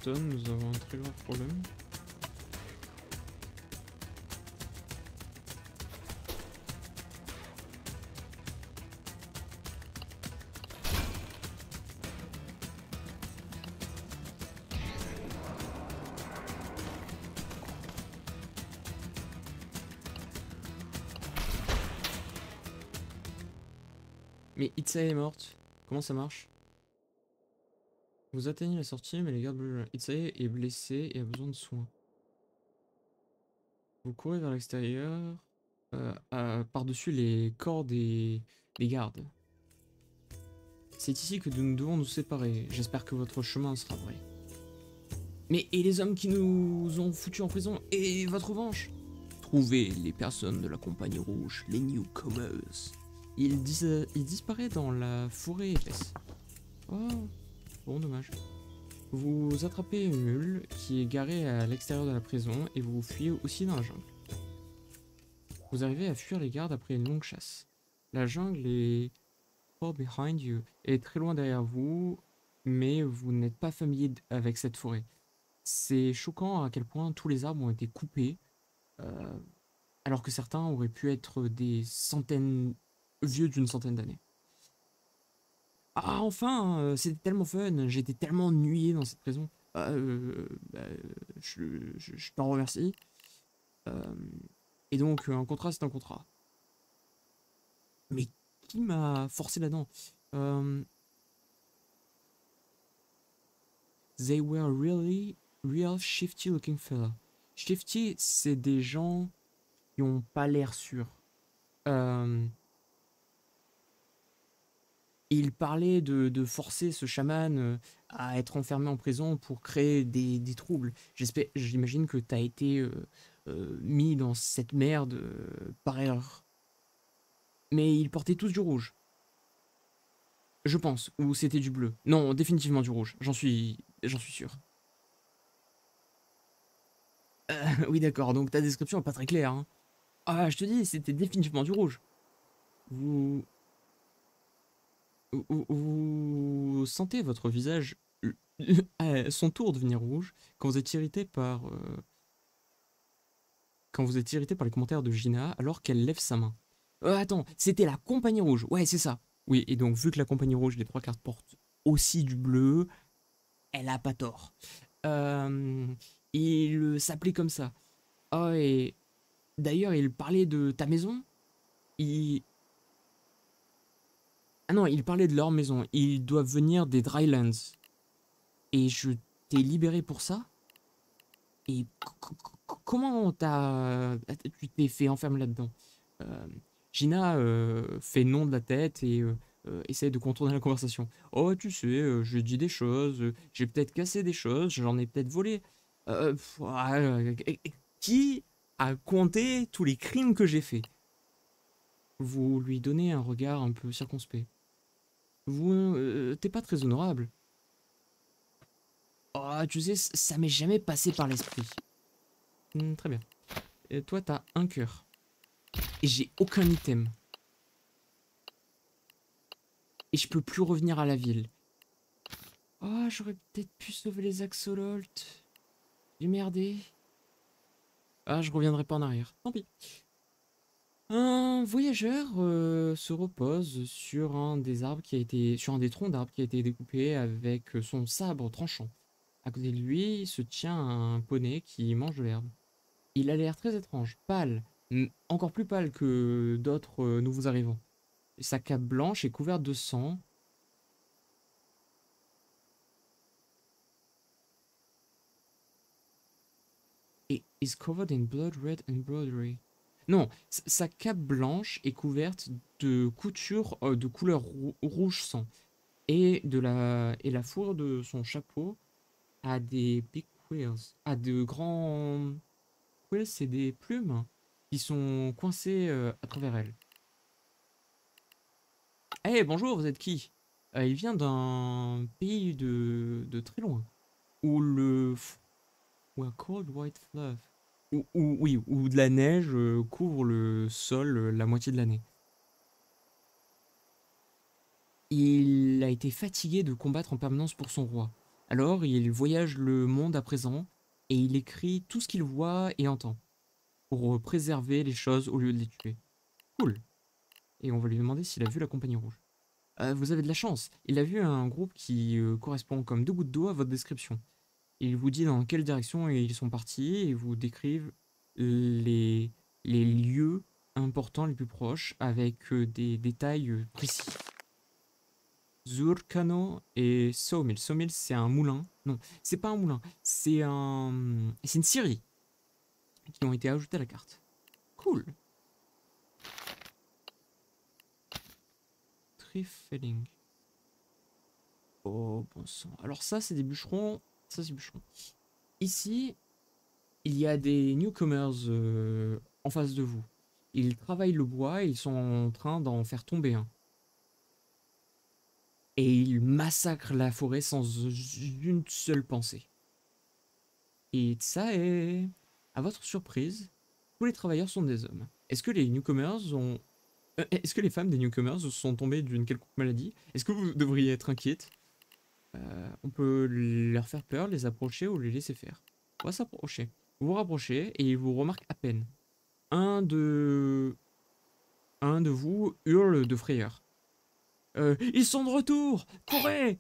Houston, nous avons un très grave problème. Mais Itsai est morte. Comment ça marche? Vous atteignez la sortie, mais les gardes... Itsai est blessé et a besoin de soins. Vous courez vers l'extérieur, par-dessus les corps des gardes. C'est ici que nous devons nous séparer. J'espère que votre chemin sera vrai. Mais et les hommes qui nous ont foutus en prison? Et votre revanche? Trouvez les personnes de la Compagnie Rouge, les newcomers. Il disparaît dans la forêt épaisse. Oh, bon, dommage. Vous attrapez une mule qui est garée à l'extérieur de la prison et vous fuyez aussi dans la jungle. Vous arrivez à fuir les gardes après une longue chasse. La jungle est far behind you, est très loin derrière vous, mais vous n'êtes pas familier avec cette forêt. C'est choquant à quel point tous les arbres ont été coupés, alors que certains auraient pu être des centaines, vieux d'une centaine d'années. Ah enfin, c'était tellement fun, j'étais tellement ennuyé dans cette prison. Je t'en remercie. Et donc, un contrat, c'est un contrat. Mais qui m'a forcé là-dedans? They were really Real shifty looking fella. Shifty, c'est des gens qui ont pas l'air sûrs. Euh, il parlait de forcer ce chaman à être enfermé en prison pour créer des troubles. J'imagine que t'as été mis dans cette merde par erreur. Mais ils portaient tous du rouge. Je pense. Ou c'était du bleu. Non, définitivement du rouge. J'en suis sûr. Oui, d'accord. Donc ta description est pas très claire. Hein. Ah, je te dis, c'était définitivement du rouge. Vous, vous sentez votre visage à son tour devenir rouge quand vous êtes irrité par les commentaires de Gina alors qu'elle lève sa main. Attends, c'était la compagnie rouge. Ouais, c'est ça. Oui, et donc vu que la compagnie rouge, les trois cartes portent aussi du bleu, elle a pas tort. Euh, il s'appelait comme ça. Ah, et d'ailleurs, il parlait de ta maison. Il... Ah non, il parlait de leur maison. Ils doivent venir des Drylands. Et je t'ai libéré pour ça. Et comment tu t'es fait enfermer là-dedans? Euh, Gina fait non de la tête et essaie de contourner la conversation. Oh, tu sais, j'ai dit des choses, j'ai peut-être cassé des choses, j'en ai peut-être volé. Qui a compté tous les crimes que j'ai faits? Vous lui donnez un regard un peu circonspect. Vous, t'es pas très honorable. Oh, tu sais, ça m'est jamais passé par l'esprit. Très bien. Et toi, t'as un cœur. Et j'ai aucun item. Et je peux plus revenir à la ville. Oh, j'aurais peut-être pu sauver les axolotes. J'ai merdé. Ah, je reviendrai pas en arrière. Tant pis. Un voyageur se repose sur un des arbres qui a été, sur un des troncs d'arbres qui a été découpé avec son sabre tranchant. À côté de lui se tient un poney qui mange de l'herbe. Il a l'air très étrange, pâle, encore plus pâle que d'autres nouveaux arrivants. Sa cape blanche est couverte de sang. Et is covered in blood red embroidery. Non, sa cape blanche est couverte de coutures de couleur rouge sang. Et la fourrure de son chapeau a des big quills, a de grands quills, c'est des plumes qui sont coincées à travers elle. Eh, bonjour, vous êtes qui? Il vient d'un pays de très loin, où où un cold white fluff, oui, où de la neige couvre le sol la moitié de l'année. Il a été fatigué de combattre en permanence pour son roi. Alors il voyage le monde à présent et il écrit tout ce qu'il voit et entend pour préserver les choses au lieu de les tuer. Cool. Et on va lui demander s'il a vu la Compagnie Rouge. Vous avez de la chance. Il a vu un groupe qui correspond comme deux gouttes d'eau à votre description. Il vous dit dans quelle direction ils sont partis et vous décrivent les, les lieux importants les plus proches avec des détails précis. Zurkano et Sawmill. Sawmill, c'est un moulin. Non, c'est pas un moulin. C'est une scierie qui ont été ajoutées à la carte. Cool. Tree felling. Oh, bon sang. Alors ça, c'est des bûcherons. Ça, c'est bûcherons. Ici, il y a des newcomers en face de vous. Ils travaillent le bois et ils sont en train d'en faire tomber un. Et ils massacrent la forêt sans une seule pensée. Et ça est... À votre surprise, tous les travailleurs sont des hommes. Est-ce que les newcomers ont... Est-ce que les femmes des newcomers sont tombées d'une quelconque maladie? Est-ce que vous devriez être inquiète? On peut leur faire peur, les approcher ou les laisser faire. On va s'approcher. Vous vous rapprochez et ils vous remarquent à peine. Un de... Un de vous hurle de frayeur. Ils sont de retour! Courez!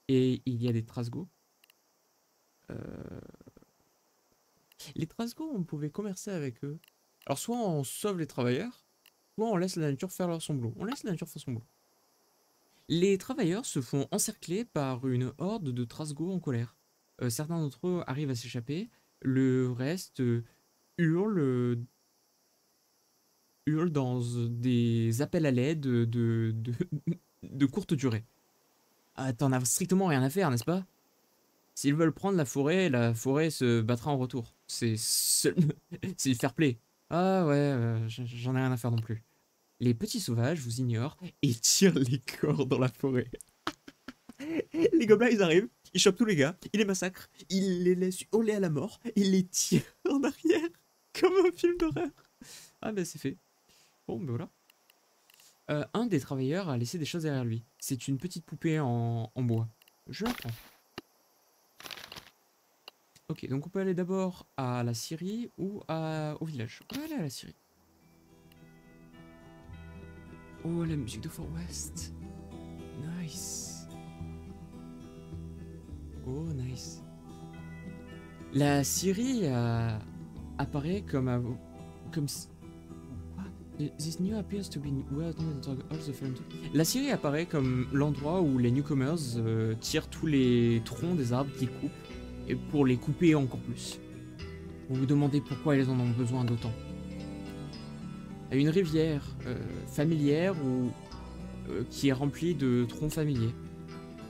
Et il y a des Trasgo. Les Trasgo, on pouvait commercer avec eux. Alors soit on sauve les travailleurs, soit on laisse la nature faire son boulot. On laisse la nature faire son boulot. Les travailleurs se font encercler par une horde de Trasgo en colère. Certains d'entre eux arrivent à s'échapper. Le reste hurle, hurle dans des appels à l'aide de courte durée. Ah, t'en as strictement rien à faire, n'est-ce pas? S'ils veulent prendre la forêt se battra en retour. C'est fair play. Ah ouais, j'en ai rien à faire non plus. Les petits sauvages vous ignorent et tirent les corps dans la forêt. Les gobelins, ils arrivent, ils chopent tous les gars, ils les massacrent, ils les laissent hurler à la mort, ils les tirent en arrière, comme un film d'horreur. Ah ben c'est fait. Bon ben voilà. Un des travailleurs a laissé des choses derrière lui. C'est une petite poupée en bois. Je la prends. Ok, donc on peut aller d'abord à la Syrie ou au village. On va aller à la Syrie. Oh, la musique de Far West. Nice. Oh, nice. La Syrie apparaît comme What? This new appears to be well known all the film. La Syrie apparaît comme l'endroit où les newcomers tirent tous les troncs des arbres qu'ils coupent et pour les couper encore plus. Vous vous demandez pourquoi ils en ont besoin d'autant. Une rivière familière qui est remplie de troncs familiers.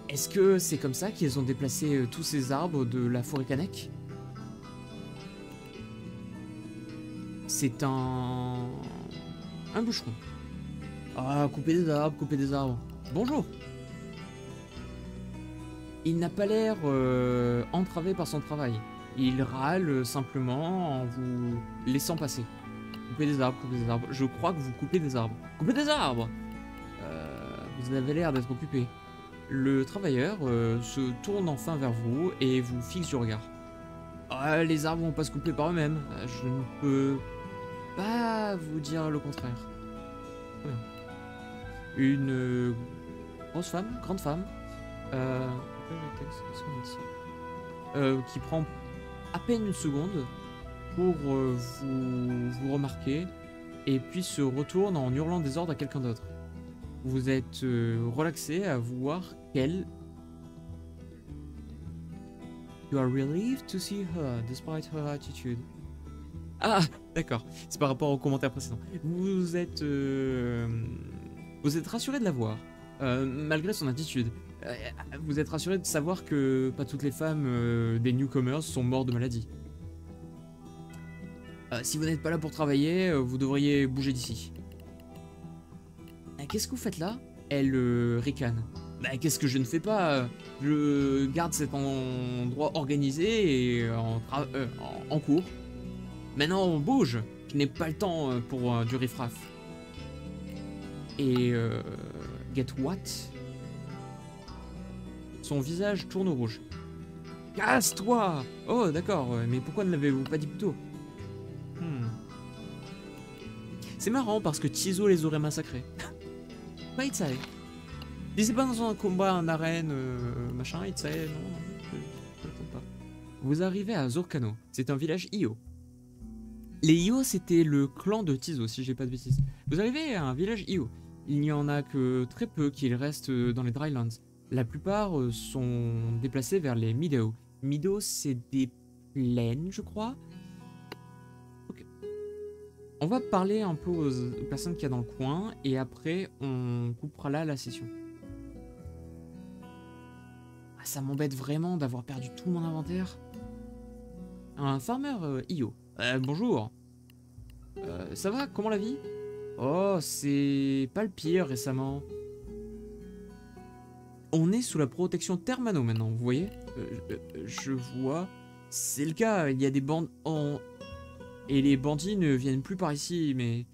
Est-ce que c'est comme ça qu'ils ont déplacé tous ces arbres de la forêt Kanek? C'est un bûcheron. Ah, couper des arbres, couper des arbres. Bonjour. Il n'a pas l'air entravé par son travail. Il râle simplement en vous laissant passer. Couper des arbres, couper des arbres. Je crois que vous coupez des arbres. Coupez des arbres. Vous avez l'air d'être occupé. Le travailleur se tourne enfin vers vous et vous fixe du regard. Ah, les arbres vont pas se couper par eux-mêmes. Je ne peux pas vous dire le contraire. Très bien. Une grosse femme, grande femme, qui prend à peine une seconde pour vous remarquer et puis se retourne en hurlant des ordres à quelqu'un d'autre. Vous êtes relaxé à voir qu'elle... You are relieved to see her, despite her attitude. Ah, d'accord. C'est par rapport au commentaire précédent. Vous êtes rassuré de la voir, malgré son attitude. Vous êtes rassuré de savoir que pas toutes les femmes des newcomers sont mortes de maladie. Si vous n'êtes pas là pour travailler, vous devriez bouger d'ici. Qu'est-ce que vous faites là? Elle ricane. Bah, qu'est-ce que je ne fais pas? Je garde cet endroit organisé et en cours. Maintenant, on bouge. Je n'ai pas le temps pour du riffraff. Et get what? Son visage tourne au rouge. Casse-toi! Oh, d'accord, mais pourquoi ne l'avez-vous pas dit plus tôt? C'est marrant parce que Tizo les aurait massacrés. Pas Itzae. Disais pas dans un combat en arène, machin, Itzae, non, je ne pas. Vous arrivez à Zorkano, c'est un village Io. Les Io, c'était le clan de Tizo, si j'ai pas de bêtises. Vous arrivez à un village Io. Il n'y en a que très peu qui restent dans les Drylands. La plupart sont déplacés vers les Meadows. Meadows, c'est des plaines, je crois. Ok. On va parler un peu aux personnes qu'il y a dans le coin et après on coupera là la session. Ah, ça m'embête vraiment d'avoir perdu tout mon inventaire. Un farmer Io. Bonjour. Ça va? Comment la vie? Oh, c'est pas le pire récemment. On est sous la protection Termano maintenant, vous voyez? Je vois. C'est le cas, il y a des bandes en... Et les bandits ne viennent plus par ici, mais...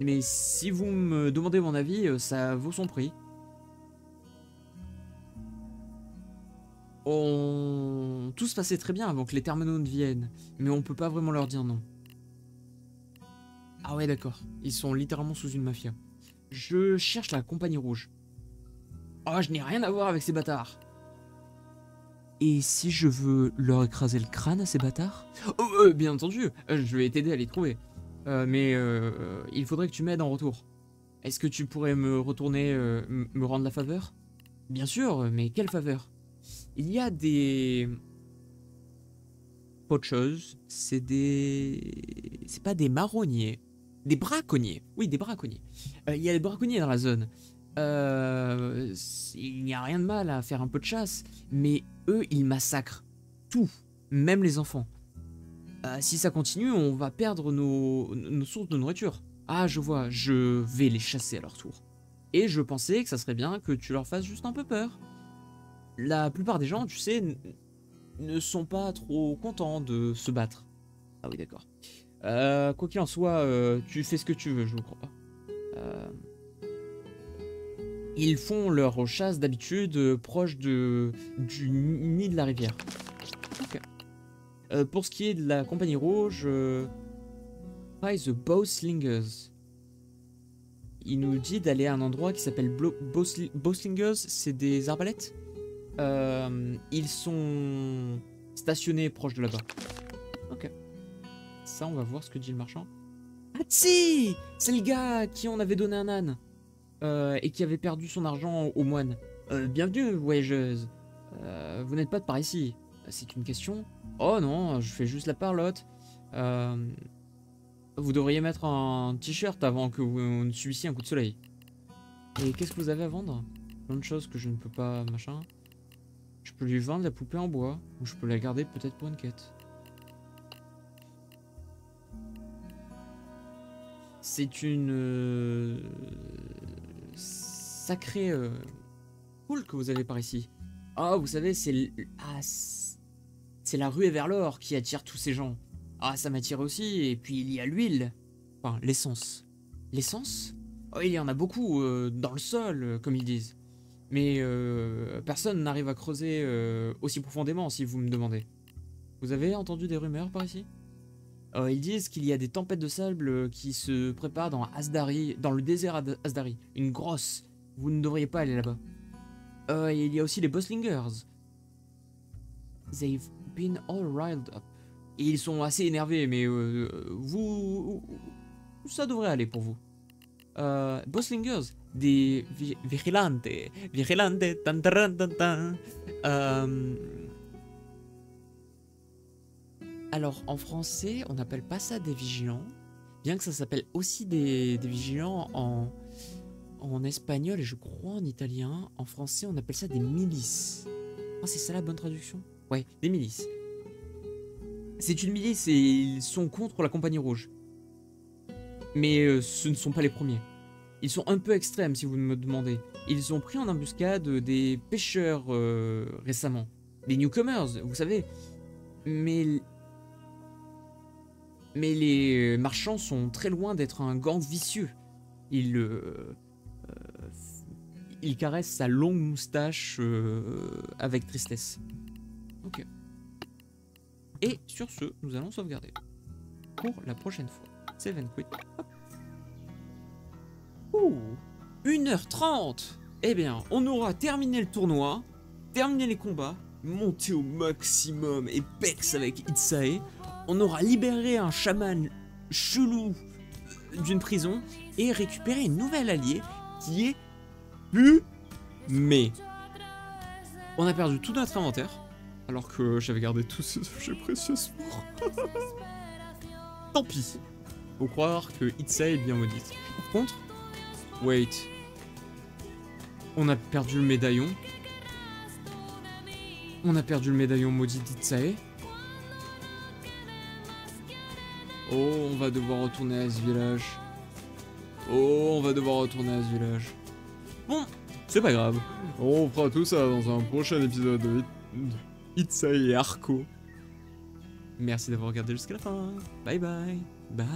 Mais si vous me demandez mon avis, ça vaut son prix. Tout se passait très bien avant que les Termano ne viennent, mais on peut pas vraiment leur dire non. Ah ouais, d'accord. Ils sont littéralement sous une mafia. Je cherche la compagnie rouge. Oh, je n'ai rien à voir avec ces bâtards. Et si je veux leur écraser le crâne à ces bâtards? Oh, bien entendu, je vais t'aider à les trouver. Mais il faudrait que tu m'aides en retour. Est-ce que tu pourrais me retourner, me rendre la faveur? Bien sûr, mais quelle faveur? Il y a des poachers, c'est pas des marronniers, des braconniers. Oui, des braconniers. Il y a des braconniers dans la zone. Il n'y a rien de mal à faire un peu de chasse, mais eux, ils massacrent tout, même les enfants. Si ça continue, on va perdre nos sources de nourriture. Ah, je vois, je vais les chasser à leur tour. Et je pensais que ça serait bien que tu leur fasses juste un peu peur. La plupart des gens, tu sais, ne sont pas trop contents de se battre. Ah oui, d'accord. Quoi qu'il en soit, tu fais ce que tu veux, je ne crois pas. Ils font leur chasse d'habitude proche du nid de la rivière. Ok. Pour ce qui est de la compagnie rouge, by the Bowslingers. Il nous dit d'aller à un endroit qui s'appelle Bowslingers, c'est des arbalètes. Ils sont stationnés proche de là-bas. Ok. Ça, on va voir ce que dit le marchand. Ah si, c'est le gars qui on avait donné un âne et qui avait perdu son argent au moine. Bienvenue, voyageuse. Vous n'êtes pas de par ici. C'est une question? Oh non, je fais juste la parlotte. Vous devriez mettre un t-shirt avant que vous ne subissiez un coup de soleil. Et qu'est-ce que vous avez à vendre? Plein de choses que je ne peux pas, machin. Je peux lui vendre la poupée en bois, ou je peux la garder peut-être pour une quête. C'est une sacrée poule que vous avez par ici. Ah, vous savez, c'est la ruée vers l'or qui attire tous ces gens. Ah, ça m'attire aussi, et puis il y a l'huile. Enfin, l'essence. L'essence? Oh, il y en a beaucoup dans le sol, comme ils disent. Mais personne n'arrive à creuser aussi profondément, si vous me demandez. Vous avez entendu des rumeurs par ici? Ils disent qu'il y a des tempêtes de sable qui se préparent dans Asdari, dans le désert Asdari. Une grosse. Vous ne devriez pas aller là-bas. Il y a aussi les Bowslingers. They've been all riled up. Et ils sont assez énervés, mais ça devrait aller pour vous. Bowslingers, des vigilantes, tan, tan, tan, tan. Alors en français, on n'appelle pas ça des vigilants, bien que ça s'appelle aussi des vigilants en espagnol et je crois en italien. En français, on appelle ça des milices. Ah, c'est ça la bonne traduction? Ouais, des milices. C'est une milice et ils sont contre la compagnie rouge. Mais ce ne sont pas les premiers. Ils sont un peu extrêmes si vous me demandez. Ils ont pris en embuscade des pêcheurs récemment. Des newcomers, vous savez. Mais les marchands sont très loin d'être un gang vicieux. Il caresse sa longue moustache avec tristesse. Ok. Et sur ce, nous allons sauvegarder. Pour la prochaine fois. Save and quit. Ouh, 1h30. Eh bien, on aura terminé le tournoi, terminé les combats, monté au maximum et pex avec Itsae. On aura libéré un chaman chelou d'une prison et récupéré une nouvelle alliée qui est mais on a perdu tout notre inventaire alors que j'avais gardé tous ces objets précieux pour. Tant pis. Faut croire que Itsae est bien maudite. Par contre, wait. On a perdu le médaillon. On a perdu le médaillon maudit d'Itsae. Oh, on va devoir retourner à ce village. Oh, on va devoir retourner à ce village. Bon, c'est pas grave. On fera tout ça dans un prochain épisode de Itsae et Arco. Merci d'avoir regardé jusqu'à la fin. Bye bye. Bye.